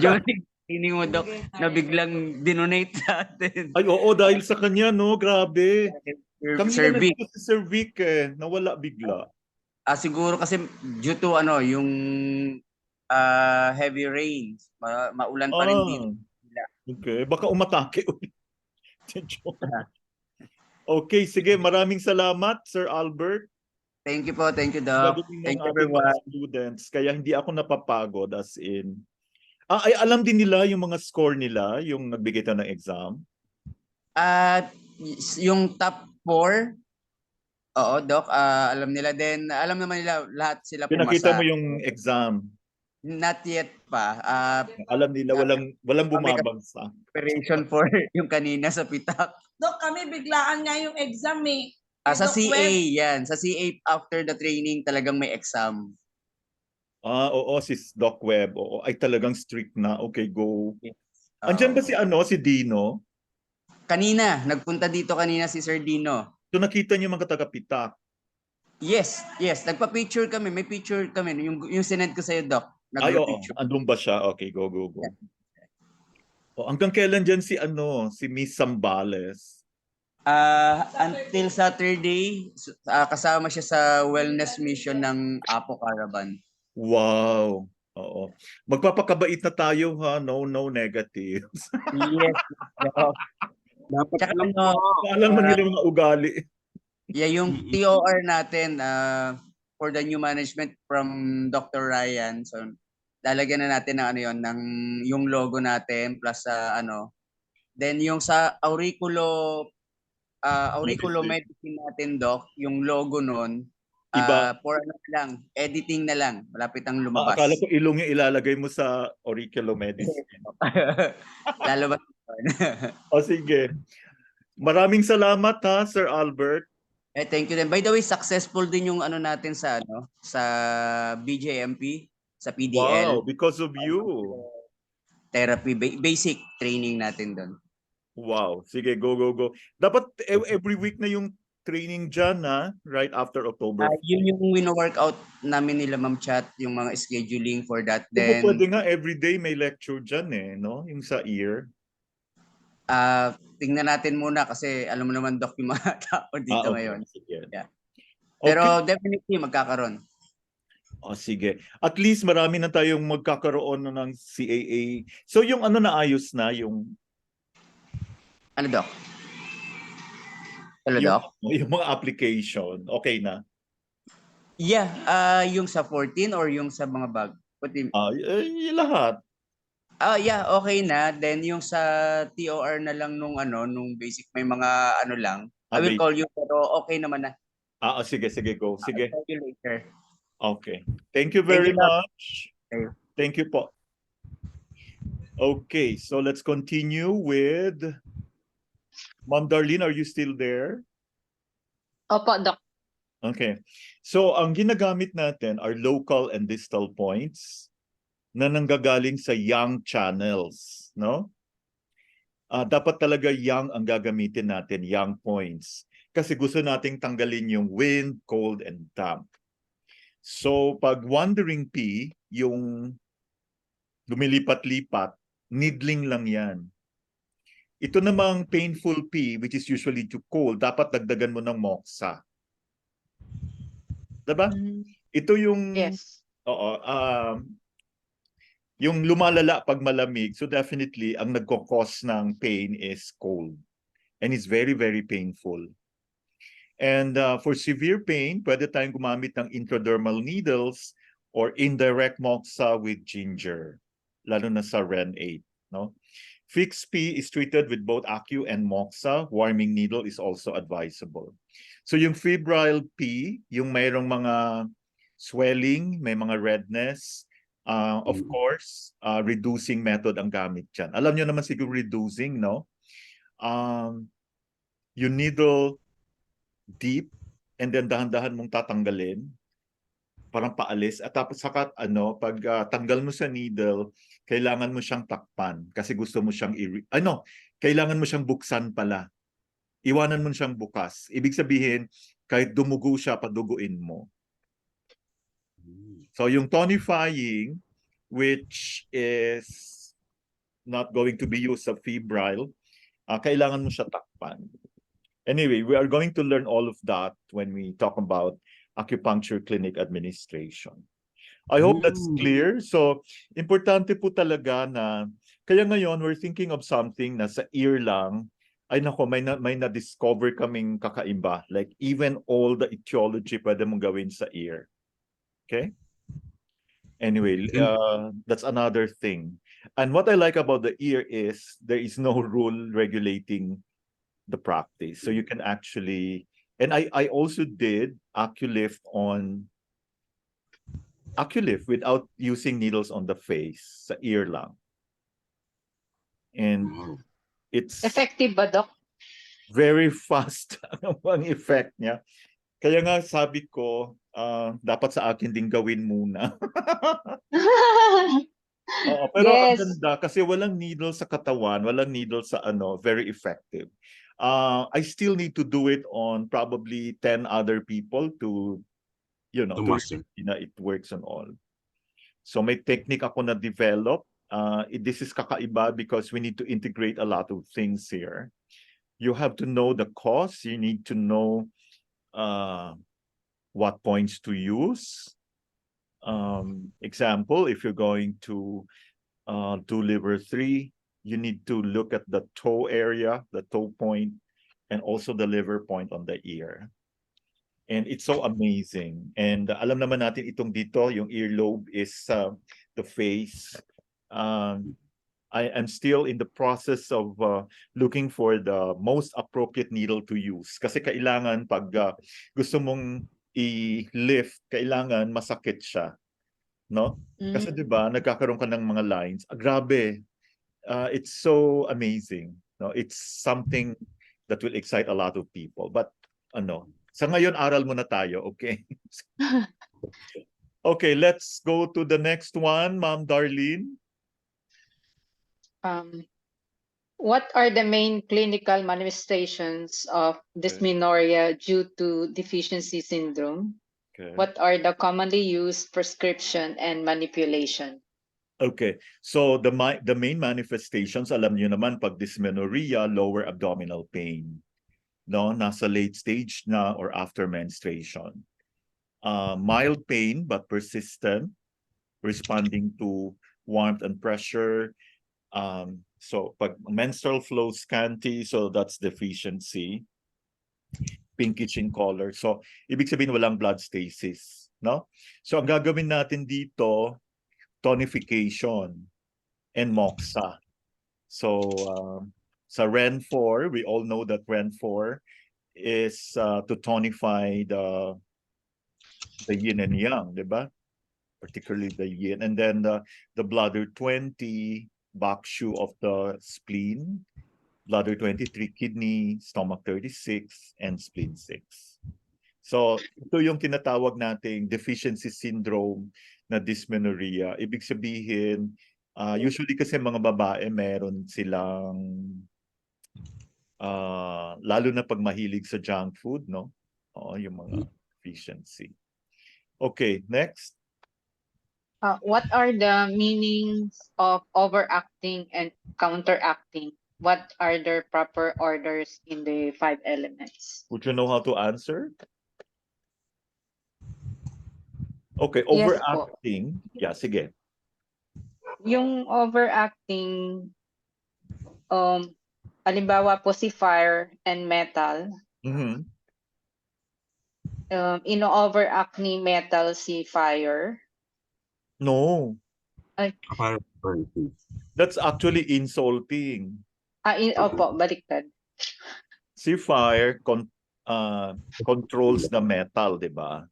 yung training mo, Doc, na biglang dinonate sa atin. Ay, oo, dahil sa kanya, no? Grabe. Kami Sir na Vic. nandito si Sir Vic eh. Nawala bigla. Siguro kasi due to ano, yung heavy rains, maulan pa rin dito. Okay, baka umatake ulit. Okay, sige. Maraming salamat, Sir Albert. Thank you po, Doc. Gagawin ng Thank you ating mga everyone. students. Kaya hindi ako napapagod as in. Ay, alam din nila yung mga score nila, yung nagbigay tayo ng exam? Yung top 4, oo, Doc, alam nila din. Alam naman nila lahat sila Pinakita pumasa. mo yung exam. Not yet pa. Alam nila walang bumabagsak. Preparation for yung kanina sa PITAC. Dok, kami biglaan nga yung exam eh. Sa Doc CA Web. yan. Sa CA after the training talagang may exam. Oo, si Doc Web. Oo, ay talagang strict na. Okay, go. Yes. Andyan ba si Dino? Kanina, nagpunta dito kanina si Sir Dino. So nakita niyo mga taga-pitak. Yes. Nagpa-picture kami. May picture kami. Yung sinend ko sa'yo, Doc. Ay, oo. Nagpa-picture. Andun ba siya? Okay, go. Hanggang kailan dyan si Miss Sambales? Until Saturday, kasama siya sa wellness mission ng Apo Caravan. Wow. Oo. Magpapakabait na tayo ha. No negatives. Yes. Dapat lang po. Alam mo nila mga ugali. Yeah, yung TOR natin for the new management from Dr. Ryan. So lalagyan na natin ng ano yon, ng yung logo natin plus then yung sa auriculo medicine natin, Doc, yung logo nun Iba. for lang, editing na lang, malapit ang lumabas. Akala ko ilong yung ilalagay mo sa auricular medicine. Lalabas. O sige. Maraming salamat ha, Sir Albert. Thank you din. By the way, successful din yung natin sa sa BJMP, sa PDL. Wow, because of you. Therapy, basic training natin doon. Wow. Sige, go. Dapat every week na yung training dyan ha, right after October. Yun yung wino-workout namin nila, Ma'am Chat, yung mga scheduling for that. Then, Then, pwede nga everyday may lecture dyan no? Yung sa ear. tingnan natin muna kasi alam mo naman, Doc, yung mga tao dito Okay. ngayon. Sige. Yeah. Okay. Pero definitely magkakaroon. Sige. At least marami na tayong magkakaroon ng CAA. So yung naayos na yung Doc? Hello, yung, Doc? yung mga application. Okay na? Yeah, yung sa 14 or yung sa mga bag? Lahat. Yeah, okay na. Then yung sa TOR na lang nung basic may mga lang. I will call you pero okay naman na. Sige, sige, go. Sige. I'll tell you later. Okay. Thank you Thank very you, Doc. much. Okay. Thank you po. Okay, so let's continue with Ma'am Darlene. Are you still there? Opo, Doc. Okay. So ang ginagamit natin are local and distal points na nanggagaling sa young channels, no? Dapat talaga young ang gagamitin natin, young points. Kasi gusto nating tanggalin yung wind, cold, and damp. So pag wandering P, yung lumilipat-lipat, needling lang yan. Ito namang painful P, which is usually too cold, dapat dagdagan mo ng moxa. Diba? Ito yung, Yes. yung lumalala pag malamig. So definitely, ang nagkakos ng pain is cold. And it's very, very painful. And for severe pain, pwede tayong gumamit ng intradermal needles or indirect moxa with ginger, lalo na sa REN8. No? Fixed P is treated with both acu and moxa. Warming needle is also advisable. So yung febrile P, yung mayroong mga swelling, may mga redness, of course, reducing method ang gamit dyan. Alam nyo naman siguro reducing, no? You needle deep and then dahan-dahan mong tatanggalin parang paalis at tapos saka pag tanggal mo sa needle kailangan mo siyang takpan kasi gusto mo siyang kailangan mo siyang buksan pala, iwanan mo siyang bukas, ibig sabihin kahit dumugo siya paduguin mo. So yung tonifying, which is not going to be used sa febrile, kailangan mo siya takpan. Anyway, we are going to learn all of that when we talk about acupuncture clinic administration. I hope that's clear. So, importante po talaga na, kaya ngayon, we're thinking of something na sa ear lang, ay nako, may na-discover kaming kakaiba. Like, even all the etiology pwede mong gawin sa ear. Okay? Anyway, that's another thing. And what I like about the ear is there is no rule regulating the practice. So you can actually, and I also did AcuLift without using needles on the face, sa ear lang. And it's Effective ba, Doc? very fast ang effect niya. Kaya nga sabi ko, dapat sa akin din gawin muna. Oo, pero ang Yes. ganda kasi walang needle sa katawan, walang needle sa very effective. I still need to do it on probably 10 other people to master. it works and all. So may technique ako na develop. This is kakaiba because we need to integrate a lot of things here. You have to know the cause. You need to know what points to use. Example, if you're going to do liver 3, you need to look at the toe area, the toe point, and also the liver point on the ear. And it's so amazing. And alam naman natin itong dito, yung earlobe is the face. I am still in the process of looking for the most appropriate needle to use. Kasi kailangan pag gusto mong i-lift, kailangan masakit siya. No? Kasi 'di ba, nagkakaroon ka ng mga lines. Grabe. It's so amazing. No, it's something that will excite a lot of people. But sa ngayon aral muna tayo, okay? Okay, let's go to the next one, Ma'am Darlene. What are the main clinical manifestations of dysmenorrhea due to deficiency syndrome? Okay. What are the commonly used prescription and manipulation? Okay. So the main manifestations, alam niyo naman pag dysmenorrhea, lower abdominal pain. No, nasa late stage na or after menstruation. Mild pain but persistent, responding to warmth and pressure. So pag menstrual flow scanty, so that's deficiency. Pinkish in color. So ibig sabihin walang blood stasis, no? So ang gagawin natin dito, tonification and moxa. So sa REN4, we all know that REN4 is to tonify the yin and yang, di ba? Particularly the yin. And then the bladder 20, bakshu of the spleen, bladder 23, kidney, stomach 36, and spleen 6. So, ito yung tinatawag nating deficiency syndrome na dysmenorrhea. Ibig sabihin, usually kasi mga babae meron silang lalo na pag mahilig sa junk food, no? Oo, yung mga deficiency. Okay, next. What are the meanings of overacting and counteracting? What are their proper orders in the 5 elements? Would you know how to answer? Okay, Yes po. overacting. Yeah, sige. Yung overacting, halimbawa po si fire and metal, Mhm. ino-overact ni metal si fire. No, Apparently. that's actually insulting. Opo, baliktad. Si fire controls the metal, di ba?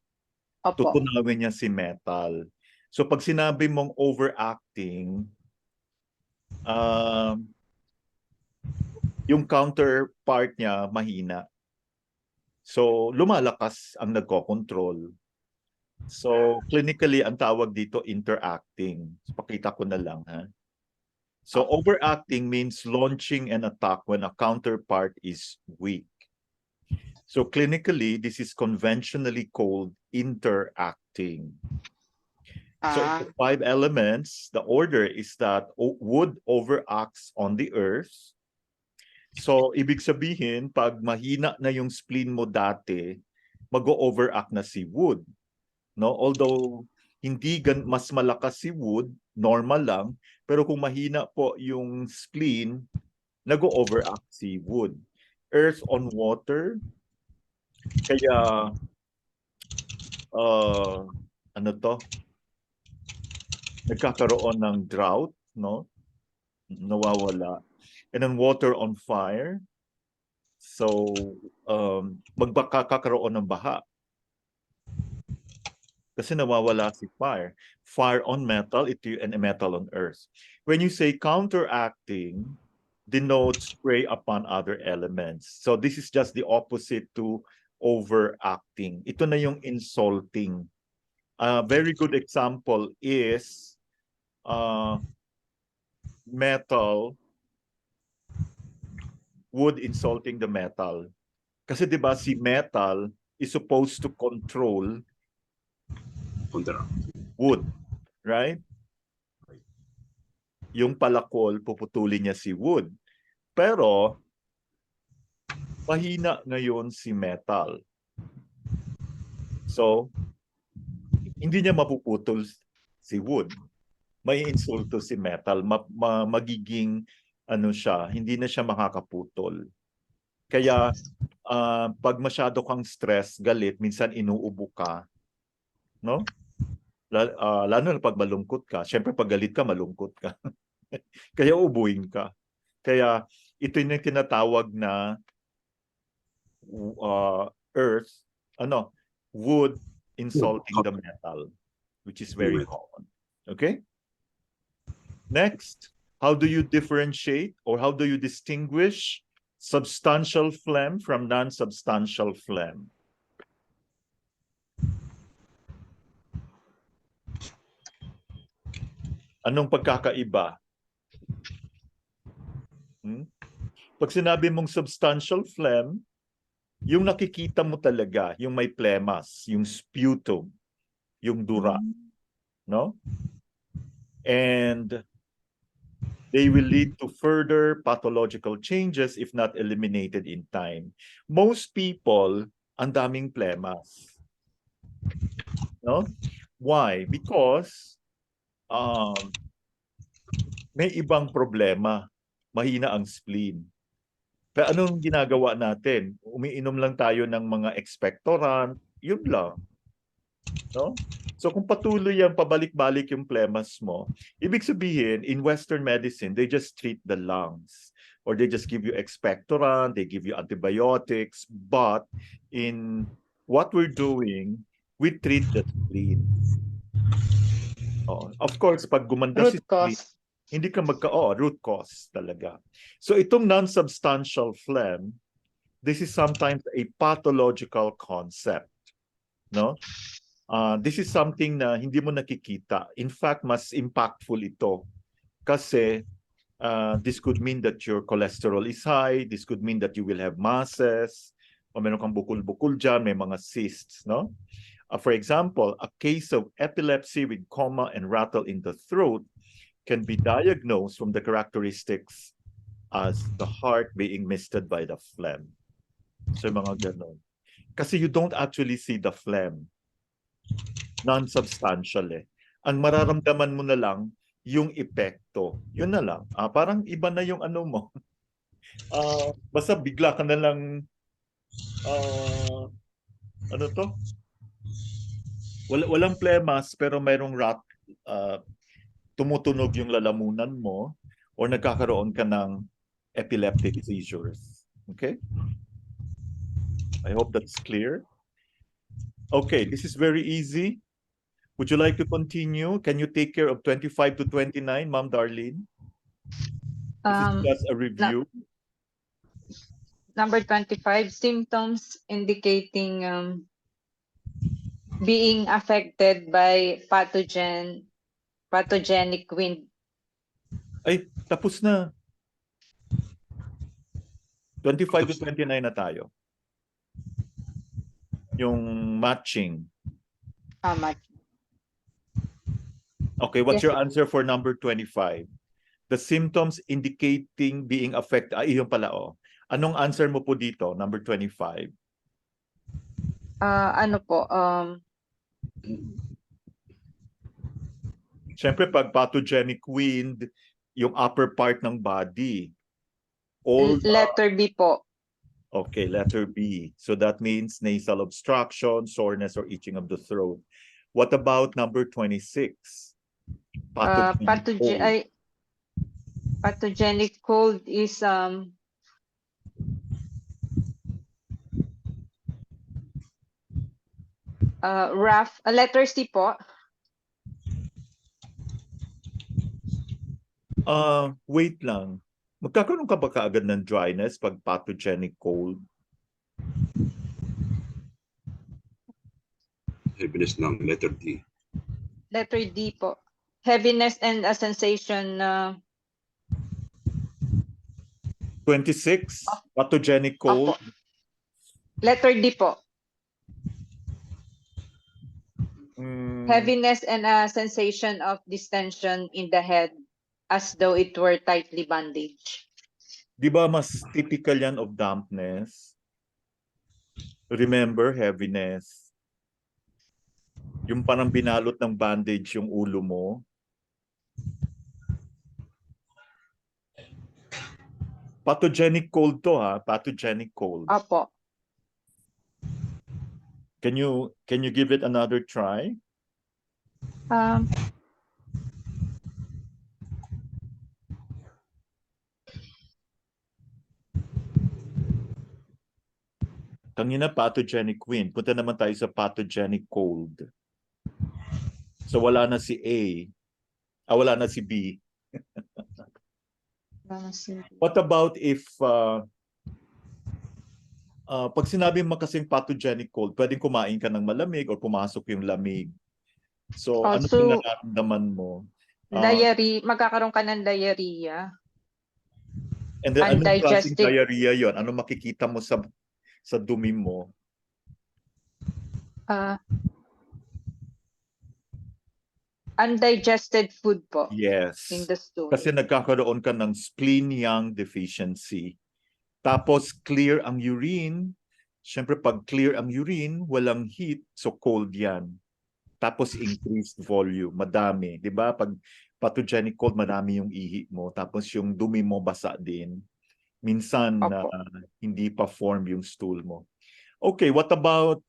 Opo. Tutunawin niya si metal. So pag sinabi mong overacting, yung counterpart niya mahina. So lumalakas ang nagko-control. So clinically ang tawag dito interacting. So, pakita ko na lang ha. So overacting means launching an attack when a counterpart is weak. So clinically, this is conventionally called interacting. So in the 5 elements, the order is that wood overacts on the earth. So ibig sabihin, pag mahina na yung spleen mo dati, mag-overact na si wood. No? Although hindi mas malakas si wood, normal lang, pero kung mahina po yung spleen, nag-overact si wood. Earth on water, kaya ano to? Nagkakaroon ng drought, no? Nawawala. And then water on fire. So, magkakaroon ng baha. Kasi nawawala si fire. Fire on metal, and metal on earth. When you say counteracting, denotes prey upon other elements. So this is just the opposite to overacting. Ito na yung insulting. A very good example is metal, wood insulting the metal. Kasi 'di ba si metal is supposed to control wood, right? Yung palakol, puputulin niya si wood. Pero mahina ngayon si metal. So, hindi niya mapuputol si wood. May insulto si metal, magiging ano siya, hindi na siya makakaputol. Kaya pag masyado kang stress, galit, minsan inuubo ka, no? Lalo na pag malungkot ka. Siyempre pag galit ka, malungkot ka. Kaya ubuin ka. Kaya ito yung tinatawag na earth, wood insulting the metal, which is very common. Okay? Next, how do you differentiate or how do you distinguish substantial phlegm from non-substantial phlegm? Anong pagkakaiba? Pag sinabi mong substantial phlegm, yung nakikita mo talaga, yung may phlemas, yung sputum, yung dura, no? And they will lead to further pathological changes if not eliminated in time. Most people, ang daming phlemas. No? Why? Because may ibang problema. Mahina ang spleen. Pero anong ginagawa natin? Umiinom lang tayo ng mga expectorant, yun lang. No? So kung patuloy yan, pabalik-balik yung phlemas mo, ibig sabihin, in Western medicine, they just treat the lungs. Or they just give you expectorant, they give you antibiotics. But in what we're doing, we treat the spleen. Of course, pag gumanda si Root spleen, cause. hindi ka root cause talaga. So itong non-substantial phlegm, this is sometimes a pathological concept. No? This is something na hindi mo nakikita. In fact, mas impactful ito. Kasi this could mean that your cholesterol is high. This could mean that you will have masses. O meron kang bukol-bukol dyan, may mga cysts. No? For example, a case of epilepsy with coma and rattle in the throat can be diagnosed from the characteristics as the heart being misted by the phlegm. So mga ganon. Kasi you don't actually see the phlegm. Non-substantial eh. Ang mararamdaman mo na lang yung epekto. Yun na lang. Parang iba na yung ano mo. Basta bigla ka na lang ano to? Walang plemas pero mayroong tumutunog yung lalamunan mo or nagkakaroon ka ng epileptic seizures. Okay? I hope that's clear. Okay, this is very easy. Would you like to continue? Can you take care of 25 to 29, Ma'am Darlene? This is just a review. Number 25, symptoms indicating being affected by pathogenic wind. Ay, tapos na. 25 to 29 na tayo. Yung matching. Okay, what's Yes. your answer for number 25? The symptoms indicating being affected. Yun pala, Anong answer mo po dito, number 25? Ano po? Siyempre, pag pathogenic wind, yung upper part ng body. Letter B po. Okay, letter B. So that means nasal obstruction, soreness, or itching of the throat. What about number 26? Pathogenic cold is rough. Letter C po. Wait lang. Magkakaroon ka ba kaagad ng dryness pag pathogenic cold? Heaviness ng letter D. Letter D po. Heaviness and a sensation. 26, pathogenic cold. Opo. Letter D po. Heaviness and a sensation of distension in the head as though it were tightly bandaged. Di ba mas typical yan of dampness? Remember, heaviness. Yung parang binalot ng bandage yung ulo mo. Pathogenic cold to pathogenic cold. Opo. Can you give it another try? Kanina pathogenic wind. Punta naman tayo sa pathogenic cold. So wala na si A. Wala na si B. What about if pag sinabi mo kasing pathogenic cold, pwedeng kumain ka ng malamig or pumasok yung lamig. So ano yung nararamdaman mo? Diarrhea, magkakaroon ka ng diarrhea. And then anong klaseng diarrhea yun? Ano makikita mo sa dumi mo? Undigested food po. Yes. In the stool. Kasi nagkakaroon ka ng spleen yang deficiency. Tapos clear ang urine. Siyempre pag clear ang urine, walang heat, so cold yan. Tapos increased volume, madami. Di ba? Pag pathogenic cold, madami yung ihi mo. Tapos yung dumi mo basa din. Minsan hindi pa form yung stool mo. Okay, what about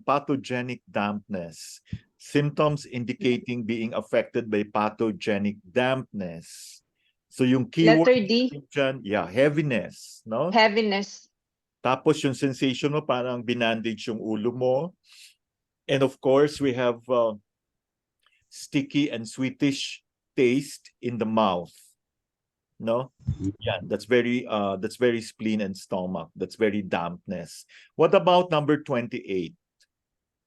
pathogenic dampness? Symptoms indicating being affected by pathogenic dampness. So yung keyword Letter D, dyan, yeah, heaviness, no? heaviness. Tapos yung sensation mo parang binandage yung ulo mo. And of course, we have sticky and sweetish taste in the mouth. No? Yeah, that's very spleen and stomach. That's very dampness. What about number 28?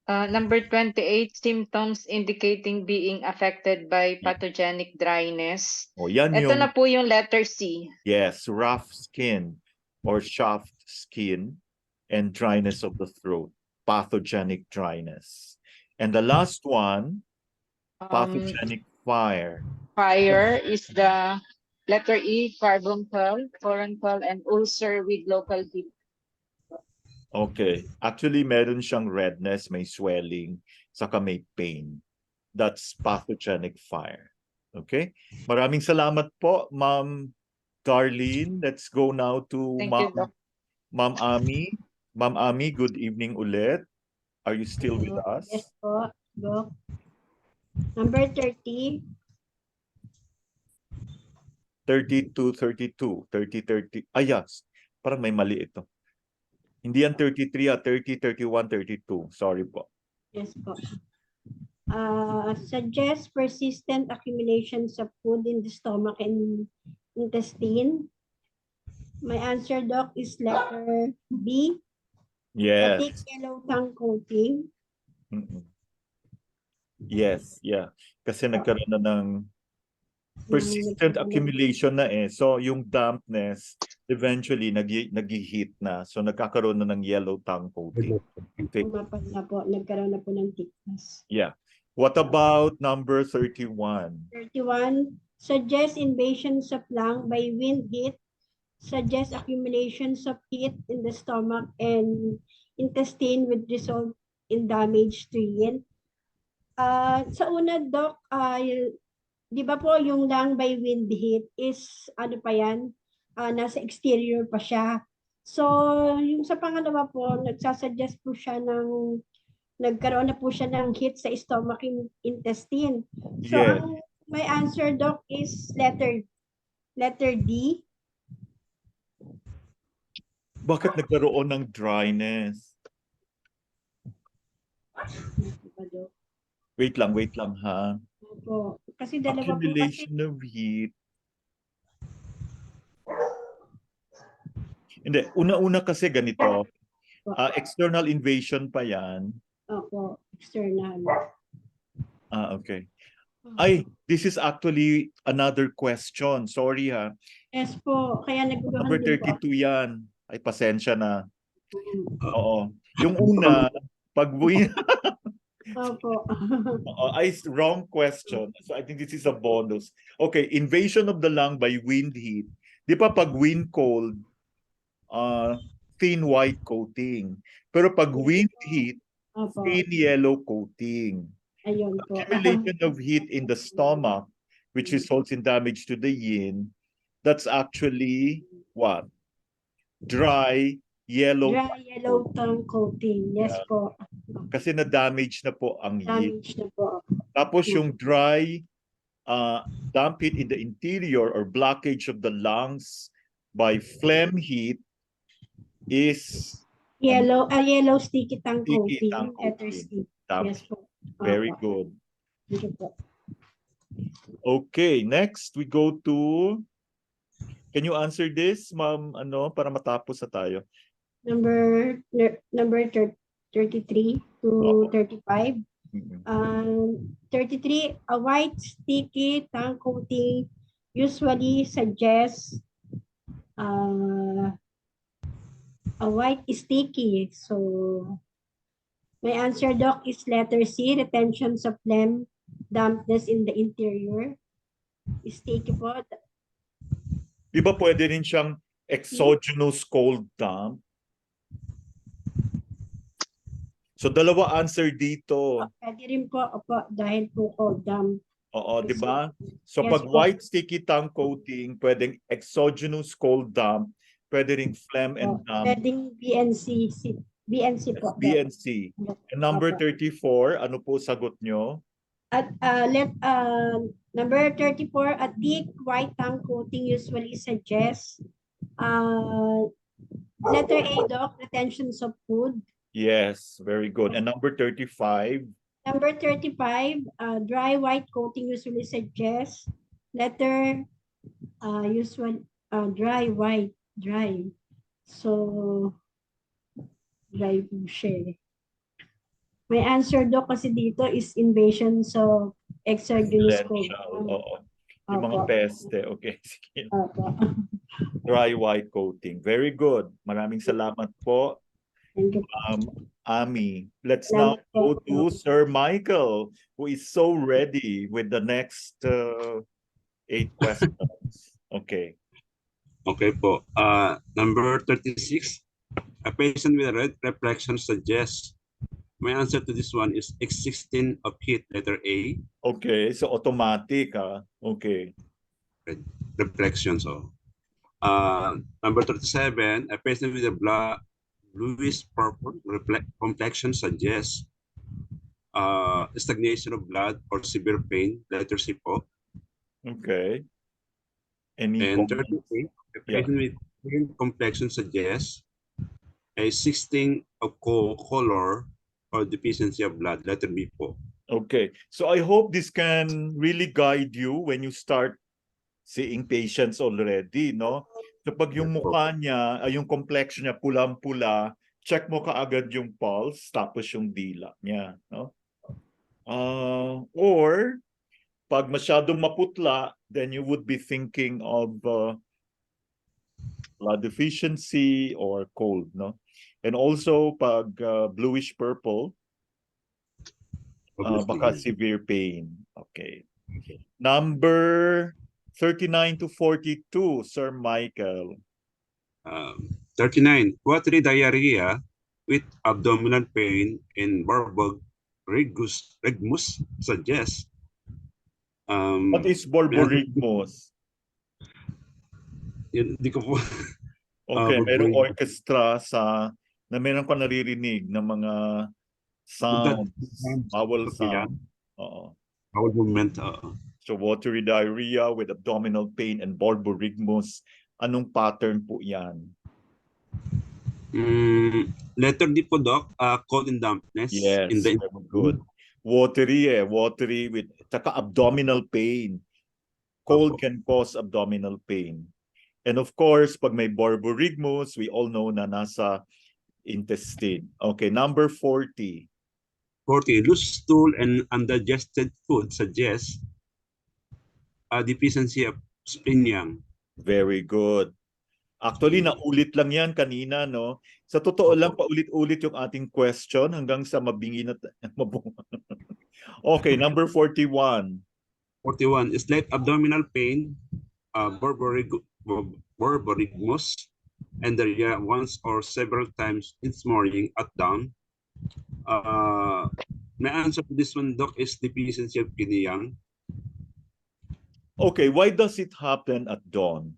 Number 28, symptoms indicating being affected by Yeah. pathogenic dryness. O yan Ito yung, na po yung letter C. yes, rough skin or chapped skin and dryness of the throat, pathogenic dryness. And the last one, pathogenic fire. Fire is the letter E, carbuncle, furuncle, and ulcer with local heat. Okay. Actually, meron siyang redness, may swelling, saka may pain. That's pathogenic fire. Okay? Maraming salamat po, Ma'am Darlene. Let's go now to Thank you, Doc. Ma'am Ami. Ma'am Ami, good evening ulit. Are you still with us? Yes po, Doc. Number 30. 32, 32, 30, 30. Ah, yes. Parang may mali ito. Hindi yan 33, 30, 31, 32. Sorry po. Yes po. Suggest persistent accumulations of food in the stomach and intestine. My answer, Doc, is letter B. Yes. Thick yellow tongue coating. Mm-mm. Yes, yeah. Kasi nagkaroon na ng persistent accumulation na eh. So yung dampness, eventually nag-heat na. So nagkakaroon na ng yellow tongue coating. Nagkaroon na po ng thickness. Yeah. What about number 31? 31, suggest invasions of lung by wind heat. Suggest accumulations of heat in the stomach and intestine would result in damage to yin. Sa una, Doc, di ba po yung lung by wind heat is ano pa yan? Nasa exterior pa siya. So, yung sa pangalawa po, nagsasuggest po siya ng nagkaroon na po siya ng heat sa stomach and intestine. So, Yes. my answer, Doc, is letter D. Bakit nagkaroon ng dryness? Wait lang ha. Opo. Kasi dalawa po kasi. Accumulation of heat. Hindi, una-una kasi ganito. External invasion pa yan. Opo, external. Okay. Ay, this is actually another question. Sorry ha. Yes po, kaya naguguluhan Number din po. 32 yan. Ay, pasensya na. Oo. Yung una, pag Opo. ay, wrong question. So I think this is a bonus. Okay, invasion of the lung by wind heat. Di ba pag wind cold, thin white coating. Pero pag wind heat, Opo. thin yellow coating. Ayun po. Accumulation of heat in the stomach, which results in damage to the yin, that's actually what? Dry yellow tongue coating. Yes po. kasi na-damage na po ang yin. Damage na po. Tapos yung dry damp heat in the interior or blockage of the lungs by phlegm heat is Yellow sticky tongue Sticky coating. tongue Letter coating. C. Yes po. very Opo. good. Thank you po. Okay, next we go to, can you answer this, ma'am, para matapos na tayo? Number 33 to 35. 33, a white sticky tongue coating usually suggests a white sticky. So my answer, Doc, is letter C, retentions of phlegm, dampness in the interior. Sticky po. Di ba pwede rin siyang exogenous cold damp? So dalawa answer dito. Pwede rin po, opo, dahil po cold damp. Oo, di ba? So Yes pag po. white sticky tongue coating, pwedeng exogenous cold damp, pwede ring phlegm and damp. Pwedeng BNC. BNC po. Doc. BNC. And number Opo. 34, ano po sagot nyo? At number 34, a thick white tongue coating usually suggests letter A, Doc, retentions of food. Yes, very good. And number 35, Number 35, dry white coating usually suggests letter dry white, dry. So, dry po siya. My answer, Doc, kasi dito is invasion of exogenous cold. Lentil, oo. Yung mga Opo. peste. Okay, sige. Opo. Dry white coating. Very good. Maraming salamat po, Thank you. Ami. Let's now Salamat go po. to Sir Michael, who is so ready with the next 8 questions. Okay. Okay po. Number 36. A patient with a red reflection suggests. My answer to this one is existing of heat, letter A. Okay, so automatic, ha? Okay. Reflection. So, number 37. A patient with a bluish purple complexion suggests stagnation of blood or severe pain, letter C po. Okay. Any And comments? 38. A Yeah. patient with green complexion suggests a sixteen of color or deficiency of blood, letter B po. Okay. So I hope this can really guide you when you start seeing patients already, no? Kapag yung mukha niya, ay yung complexion niya pulang-pula, check mo kaagad yung pulse tapos yung dila niya, no? Or pag masyadong maputla, then you would be thinking of blood deficiency or cold, no? And also pag bluish purple, baka severe pain. Okay. Number 39 to 42, Sir Michael. 39. Watery diarrhea with abdominal pain and barbag regmus suggests. What is borborygmus? Hindi ko po. Okay, merong Borborygmus. orchestra na meron ka naririnig ng mga sounds, vowel Okay, yeah. sound. Oo. Bowel movement. So watery diarrhea with abdominal pain and borborygmus. Anong pattern po yan? Letter D po, Doc. Cold and dampness. Yes, In the very good. Watery with taka abdominal pain. Cold can cause abdominal pain. And of course, pag may borborygmus, we all know na nasa intestine. Okay, number 40. 40. Loose stool and undigested food suggests a deficiency of splenium. Very good. Actually, naulit lang yan kanina, no? Sa totoo lang, paulit-ulit yung ating question hanggang sa mabingi na mabunga. Okay, number 41. 41. Slight abdominal pain, borborygmus, and diarrhea once or several times in the morning at dawn. My answer to this one, Doc, is deficiency of kidney yang. Okay, why does it happen at dawn?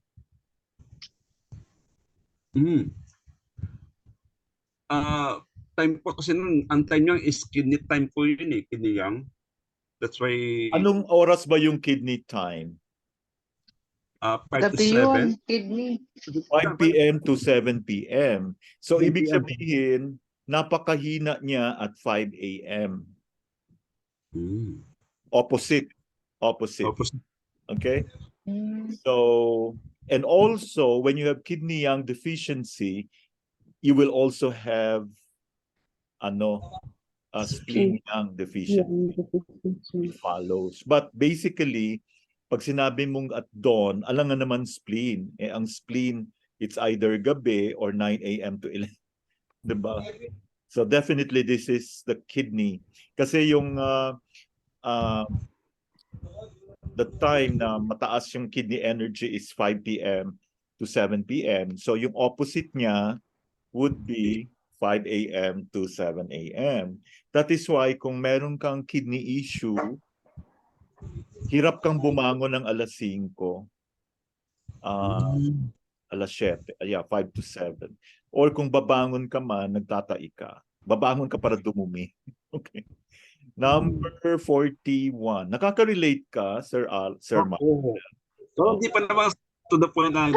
Time po kasi nun, ang time nyo is kidney time po yun eh, kidney yang. That's why... Anong oras ba yung kidney time? 5 to Gabi 7. yun, kidney. 5 p.m. to 7 p.m. So, 7 ibig p.m. sabihin, napakahina niya at 5 a.m. Opposite. Okay? So, and also, when you have kidney yang deficiency, you will also have spleen yang deficiency. It follows. But basically, pag sinabi mong at dawn, alam nga naman spleen. Ang spleen, it's either gabi or 9 a.m. to 11. Diba? So definitely this is the kidney. Kasi yung the time na mataas yung kidney energy is 5 p.m. to 7 p.m. So yung opposite niya would be 5 a.m. to 7 a.m. That is why kung meron kang kidney issue, hirap kang bumangon ng alas 5. alas 7. Yeah, 5 to 7. Or kung babangon ka man, nagtatai ka. Babangon ka para dumumi. Okay. Number 41. Nakaka-relate ka, Sir Mark? Oo. So, Oh. hindi pa naman to the point na Hindi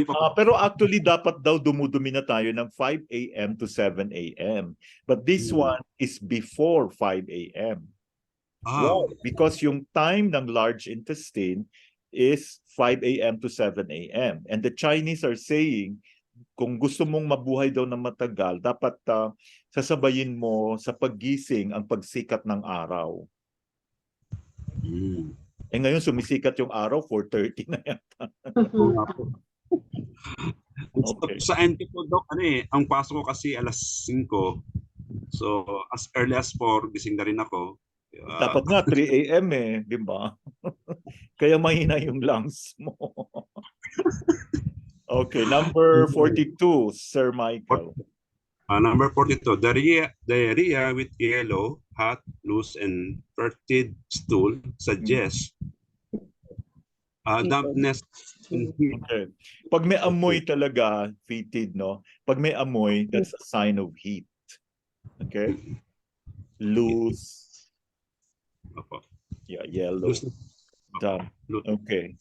pa. Pero actually, dapat daw dumudumi na tayo ng 5 a.m. to 7 a.m. But this one is before 5 a.m. Why? Because yung time ng large intestine is 5 a.m. to 7 a.m. And the Chinese are saying, kung gusto mong mabuhay daw na matagal, dapat sasabayin mo sa paggising ang pagsikat ng araw. Eh ngayon, sumisikat yung araw, 4:30 na yata. Okay. Sa NT po, Doc, ang pasok ko kasi alas 5. So, as early as 4, gising na rin ako. Dapat nga 3 a.m. di ba? Kaya mahina yung lungs mo. Okay, number 42, Sir Michael. Number 42, diarrhea with yellow, hot, loose, and fertile stool suggests dampness. Okay. Pag may amoy talaga, fetid, no? Pag may amoy, that's a sign of heat. Okay? Loose. Yeah, yellow. Damp. Okay.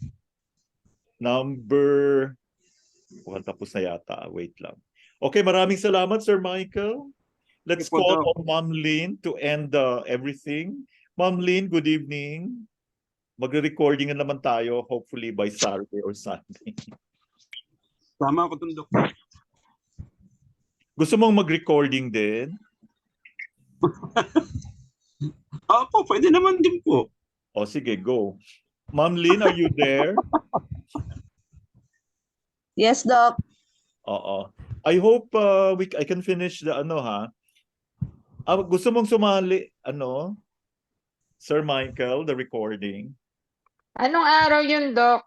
Number... tapos na yata. Wait lang. Okay, maraming salamat, Sir Michael. Let's call on Ma'am Lynn to end everything. Ma'am Lynn, good evening. Magre-recording na naman tayo, hopefully by Saturday or Sunday. Tama ko dun, Doc. Gusto mong mag-recording din? Opo, pwede naman din po. O sige, go. Ma'am Lynn, are you there? Yes, Doc. Oo. I hope I can finish the gusto mong sumali, Sir Michael, the recording? Anong araw yun, Doc?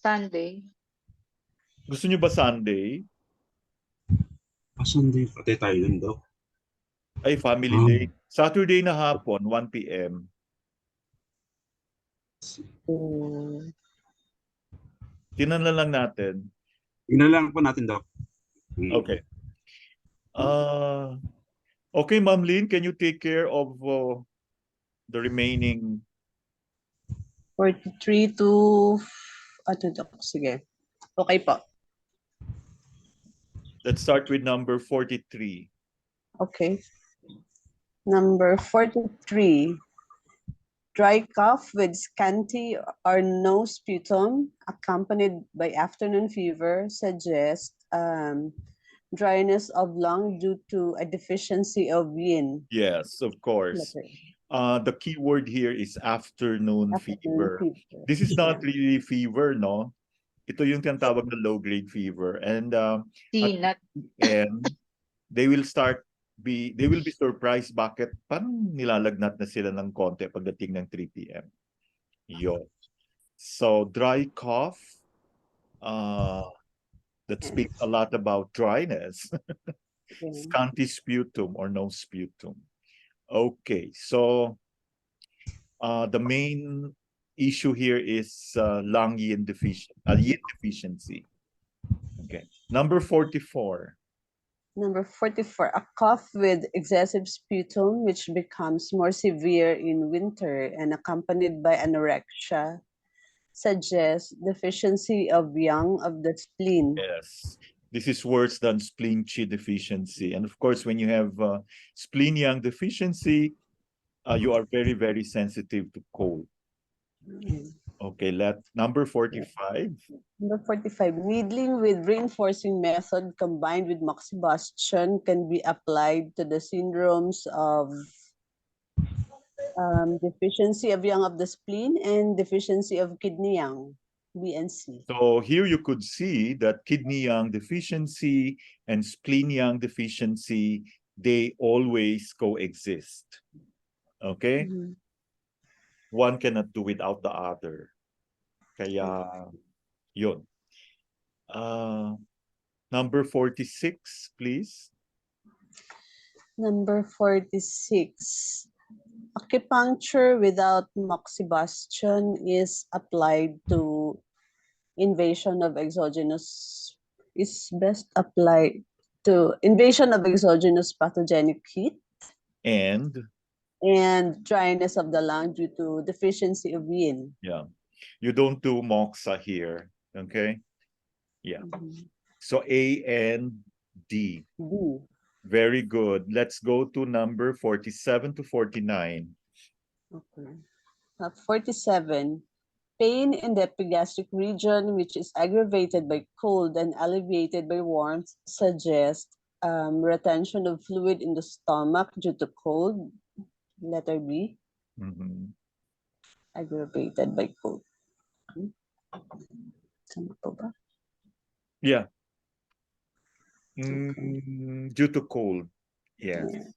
Sunday. Gusto niyo ba Sunday? Sunday, pati tayo dun, Doc. Ay, family day. Saturday na hapon, 1 p.m. Tinan na lang natin. Tingnan lang po natin, Doc. Okay. Okay, Ma'am Lynn, can you take care of the remaining 43 to... Doc? Sige. Okay po. Let's start with number 43. Okay. Number 43. Dry cough with scanty or no sputum accompanied by afternoon fever suggests dryness of lung due to a deficiency of yin. Yes, of course. The key word here is afternoon fever. This is not really fever, no? Ito yung tinatawag na low-grade fever. And they will be surprised bakit parang nilalagnat na sila ng konti pagdating ng 3 p.m. Yo. So dry cough, that speaks a lot about dryness. Scanty sputum or no sputum. Okay, so the main issue here is yin deficiency. Okay, number 44. Number 44, a cough with excessive sputum, which becomes more severe in winter and accompanied by anorexia, suggests deficiency of yang of the spleen. Yes, this is worse than spleen qi deficiency. And of course, when you have spleen yang deficiency, you are very, very sensitive to cold. Okay, number 45. Number 45, needling with reinforcing method combined with moxibustion can be applied to the syndromes of deficiency of yang of the spleen and deficiency of kidney yang, B and C. So here you could see that kidney yang deficiency and spleen yang deficiency, they always coexist. Okay? One cannot do without the other. Kaya, yun. Number 46, please. Number 46. Acupuncture without moxibustion is applied to invasion of exogenous is best applied to invasion of exogenous pathogenic heat And and dryness of the lung due to deficiency of yin. yeah, you don't do moxa here. Okay. Yeah. So A and D. D. Very good. Let's go to number 47 to 49. Okay. 47. Pain in the epigastric region, which is aggravated by cold and alleviated by warmth, suggests retention of fluid in the stomach due to cold. Letter B. Mhm. Aggravated by cold. Tama po ba? Yeah. Okay. Due to cold. Yes. Yeah.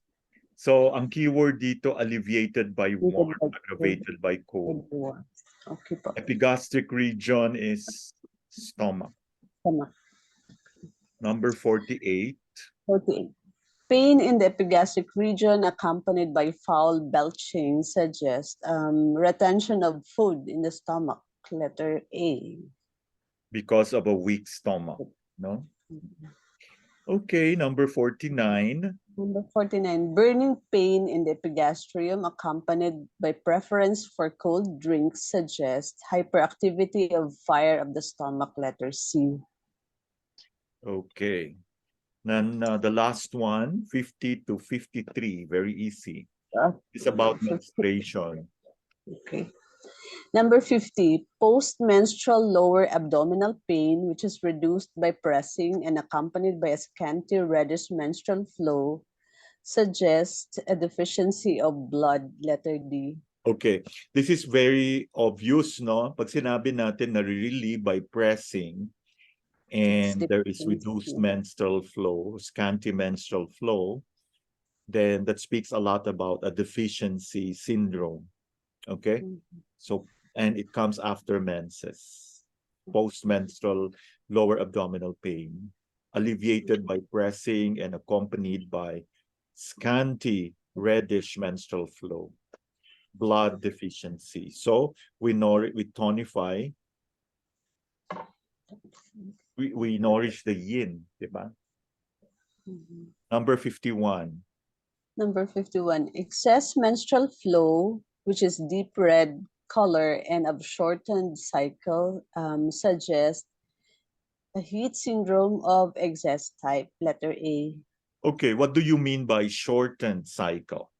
So, ang keyword dito, alleviated by Due to warm, cold. aggravated by cold. Warmth. Okay po. Epigastric region is stomach. Tama. Number 48. 48. Pain in the epigastric region accompanied by foul belching suggests retention of food in the stomach. Letter A. Because of a weak stomach. No? Okay, number 49. Number 49. Burning pain in the epigastrium accompanied by preference for cold drinks suggests hyperactivity of fire of the stomach. Letter C. Okay. Then the last one, 50 to 53, very easy. It's about 50. menstruation. Okay. Number 50, post-menstrual lower abdominal pain, which is reduced by pressing and accompanied by a scanty reddish menstrual flow, suggests a deficiency of blood. Letter D. Okay, this is very obvious, no? Pag sinabi natin na-relieve by pressing and there is reduced menstrual flow, scanty menstrual flow, then that speaks a lot about a deficiency syndrome. Okay? So, and it comes after menses, post-menstrual lower abdominal pain, alleviated by pressing and accompanied by scanty reddish menstrual flow, blood deficiency. So we tonify, we nourish the yin, diba? Number 51. Number 51, excess menstrual flow, which is deep red color and of shortened cycle, suggests a heat syndrome of excess type. Letter A. Okay, what do you mean by shortened cycle?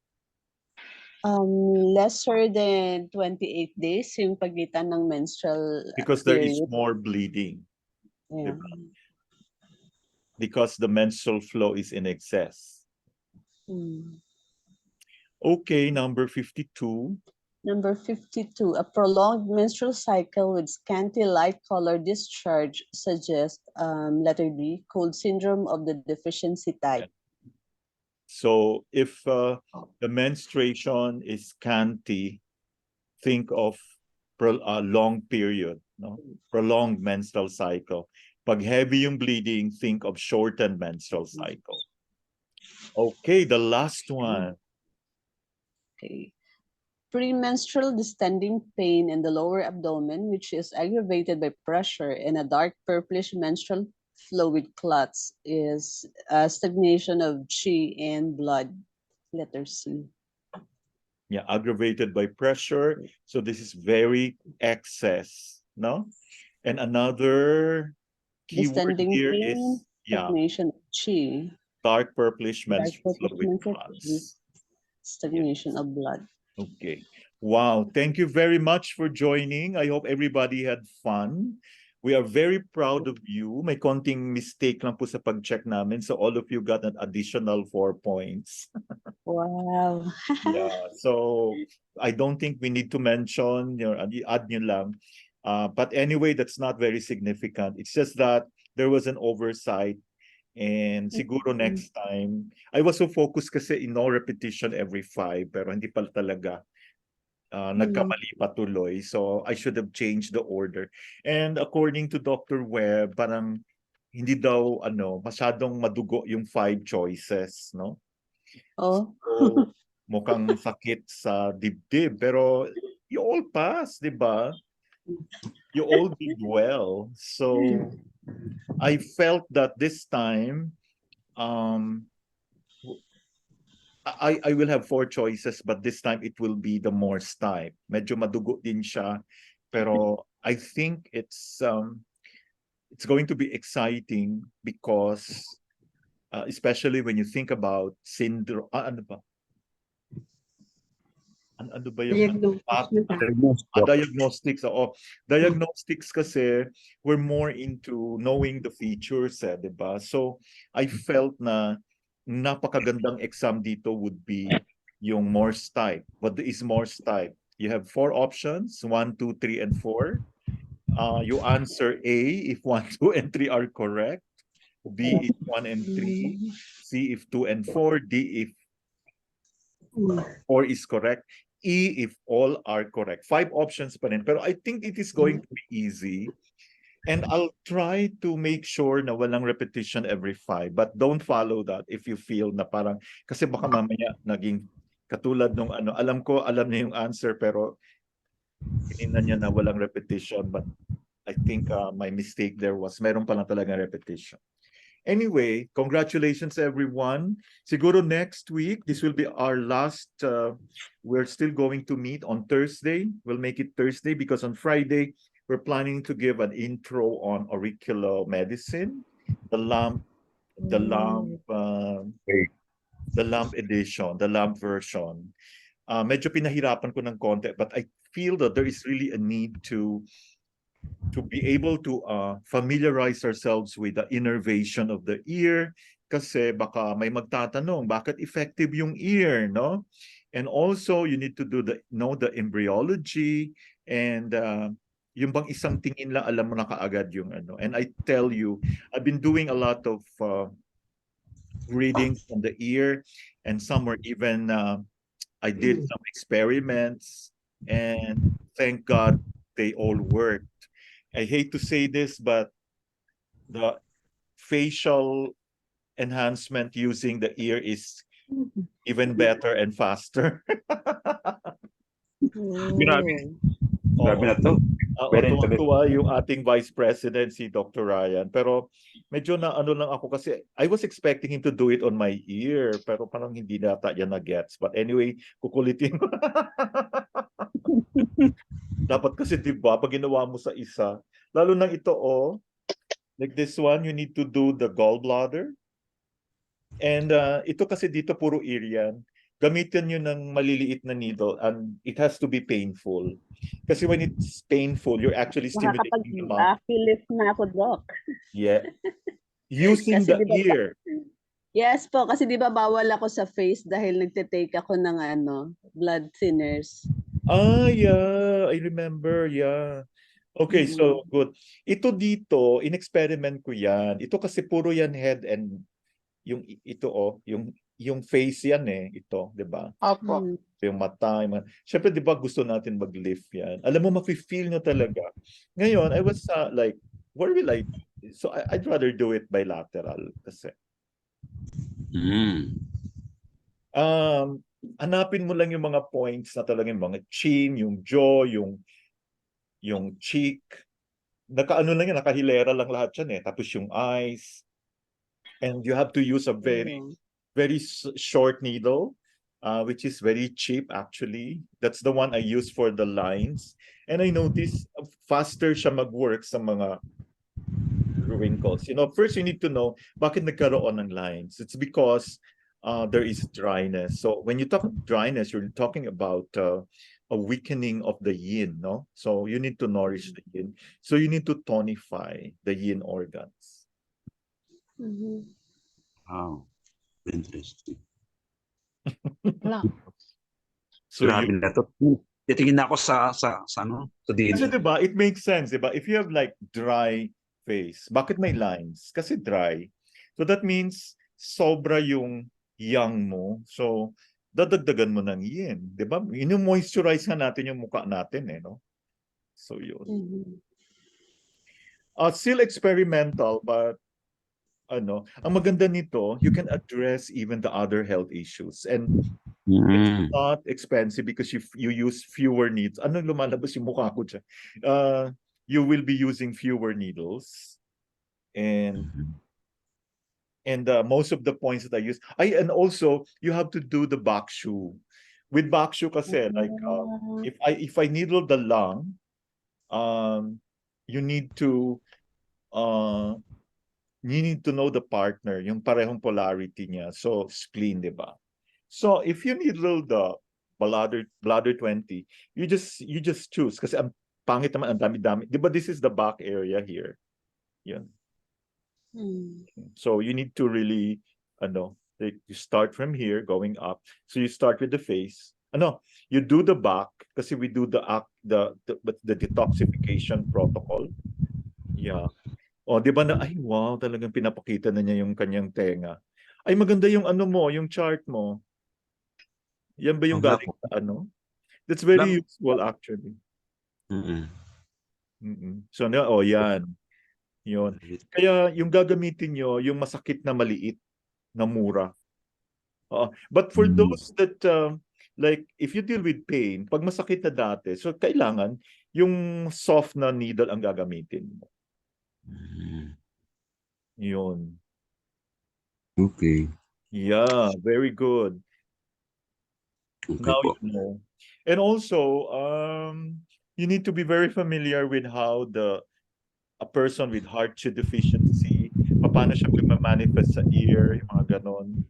Lesser than 28 days yung pagitan ng menstrual Because there is period. more bleeding. Yeah. Diba? Because the menstrual flow is in excess. Okay, number 52. Number 52, a prolonged menstrual cycle with scanty light color discharge suggests, letter B, cold syndrome of the deficiency type. So if the menstruation is scanty, think of a long period, no? Prolonged menstrual cycle. Pag heavy yung bleeding, think of shortened menstrual cycle. Okay, the last one. Okay. Premenstrual distending pain in the lower abdomen, which is aggravated by pressure and a dark purplish menstrual fluid clots, is a stagnation of qi and blood. Letter C. Yeah, aggravated by pressure. So this is very excess, no? And another keyword Distending here pain, is, yeah, stagnation of qi. dark purplish Dark menstrual purplish fluid menstrual clots. fluid, stagnation of blood. Okay. Wow. Thank you very much for joining. I hope everybody had fun. We are very proud of you. May konting mistake lang po sa pag-check namin. So all of you got an additional 4 points. Wow. Yeah. So I don't think we need to mention, add nyo lang. But anyway, that's not very significant. It's just that there was an oversight. And siguro next time, I was so focused kasi in no repetition every 5, pero hindi pala talaga. Nagkamali pa tuloy. So I should have changed the order. And according to Dr. Webb, parang hindi daw masyadong madugo yung 5 choices, no? Oh. So mukhang sakit sa dibdib. Pero you all passed, di ba? You all did well. So I felt that this time, I will have 4 choices, but this time it will be the Morse type. Medyo madugo din siya, pero I think it's going to be exciting because especially when you think about syndrome. Ano ba? Ano ba yung diagnostics? Oo. Diagnostics kasi we're more into knowing the features, di ba? So I felt na napakagandang exam dito would be yung Morse type. What is Morse type? You have 4 options, 1, 2, 3, and 4. You answer A if 1, 2, and 3 are correct. B if 1 and 3. C if 2 and 4. D if 4 is correct. E if all are correct. 5 options pa rin. Pero I think it is going to be easy. And I'll try to make sure na walang repetition every 5. But don't follow that if you feel na parang, kasi baka mamaya naging katulad nung ano, alam ko, alam niya yung answer, pero ininan niya na walang repetition. But I think my mistake there was meron pa lang talaga repetition. Anyway, congratulations everyone. Siguro next week, this will be our last, we're still going to meet on Thursday. We'll make it Thursday because on Friday, we're planning to give an intro on auricular medicine, the lamp edition, the lamp version. Medyo pinahirapan ko ng konti, but I feel that there is really a need to be able to familiarize ourselves with the innervation of the ear kasi baka may magtatanong bakit effective yung ear, no? And also you need to know the embryology and yung bang isang tingin lang alam mo na kaagad yung ano. And I tell you, I've been doing a lot of readings on the ear, and some were even I did some experiments, and thank God they all worked. I hate to say this, but the facial enhancement using the ear is even better and faster. Grabe. Grabe na to. Very Tuwa yung ating Vice President, si Dr. Ryan. Pero medyo na ano lang ako kasi I was expecting him to do it on my ear. Pero parang hindi nata yan na-gets. But anyway, kukulitin. Dapat kasi di ba, pag ginawa mo sa isa, lalo nang ito like this one, you need to do the gallbladder. And ito kasi dito puro ear yan. Gamitin nyo ng maliliit na needle and it has to be painful. Kasi when it's painful, you're actually stimulating the mouth. Nakakapag-lift na ako, Doc. Yeah. Using the ear. Yes po, kasi di ba bawal ako sa face dahil nagte-take ako ng blood thinners. Yeah, I remember, yeah. Okay, so good. Ito dito, in-experiment ko yan. Ito kasi puro yan head and yung face yan ito, 'di ba? Opo. Yung mata, syempre 'di ba gusto natin mag-lift yan. Alam mo mafi-feel nyo talaga. Ngayon, I was like, where will I? So I'd rather do it bilateral kasi. Hanapin mo lang yung mga points na talagang mga chin, yung jaw, yung cheek. Nakaano lang yan, nakahilera lang lahat yan tapos yung eyes. And you have to use a very short needle, which is very cheap actually. That's the one I use for the lines. And I noticed faster siya mag-work sa mga wrinkles. First you need to know bakit nagkaroon ng lines. It's because there is dryness. So when you talk dryness, you're talking about a weakening of the yin, no? So you need to nourish the yin. So you need to tonify the yin organs. Wow. Interesting. So grabe na to. Titingin na ako sa dito. Kasi diba, it makes sense, diba? If you have like dry face, bakit may lines? Kasi dry. So that means sobra yung yang mo. So dadagdagan mo ng yin, diba? Moisturize nga natin yung mukha natin no? So yun. Still experimental, but ang maganda nito, you can address even the other health issues. And Mm. not expensive because you use fewer needles. Anong lumalabas yung mukha ko dyan? You will be using fewer needles. And most of the points that I use. And also you have to do the back shoe. With back shoe kasi, like if I needle the lung, you need to know the partner, yung parehong polarity niya. So spleen, di ba? So if you needle the bladder 20, you just choose kasi ang pangit naman, ang dami-dami. Di ba this is the back area here? Yun. So you need to really, you start from here going up. So you start with the face. You do the back kasi we do the detoxification protocol. Yeah. O, di ba na, ay wow, talagang pinapakita na niya yung kanyang tenga. Ay maganda yung yung chart mo. Yan ba yung galing sa That's very useful actually. So yan. Yun. Kaya yung gagamitin nyo, yung masakit na maliit na mura. But for those that, like, if you deal with pain, pag masakit na dati, so kailangan yung soft na needle ang gagamitin mo. Yun. Okay. Yeah, very good. Okay Now po. you know. And also, you need to be very familiar with how a person with heart deficiency, paano siya manifest sa ear, yung mga ganon.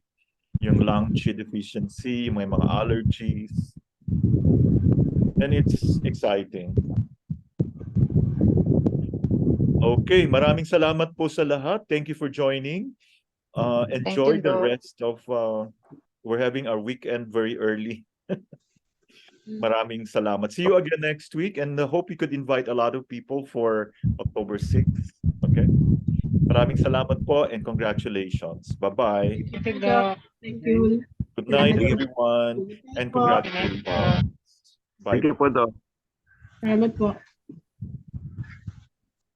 Yung lung deficiency, may mga allergies. And it's exciting. Okay, maraming salamat po sa lahat. Thank you for joining. Enjoy the Doc. rest of, we're having our weekend very early. Maraming salamat. See you again next week and hope you could invite a lot of people for October 6th. Okay? Maraming salamat po and congratulations. Bye-bye. Thank you, Doc. Thank you. Good night, Thank you. everyone, and po. congratulations. Bye. Thank you po, Doc. Salamat po.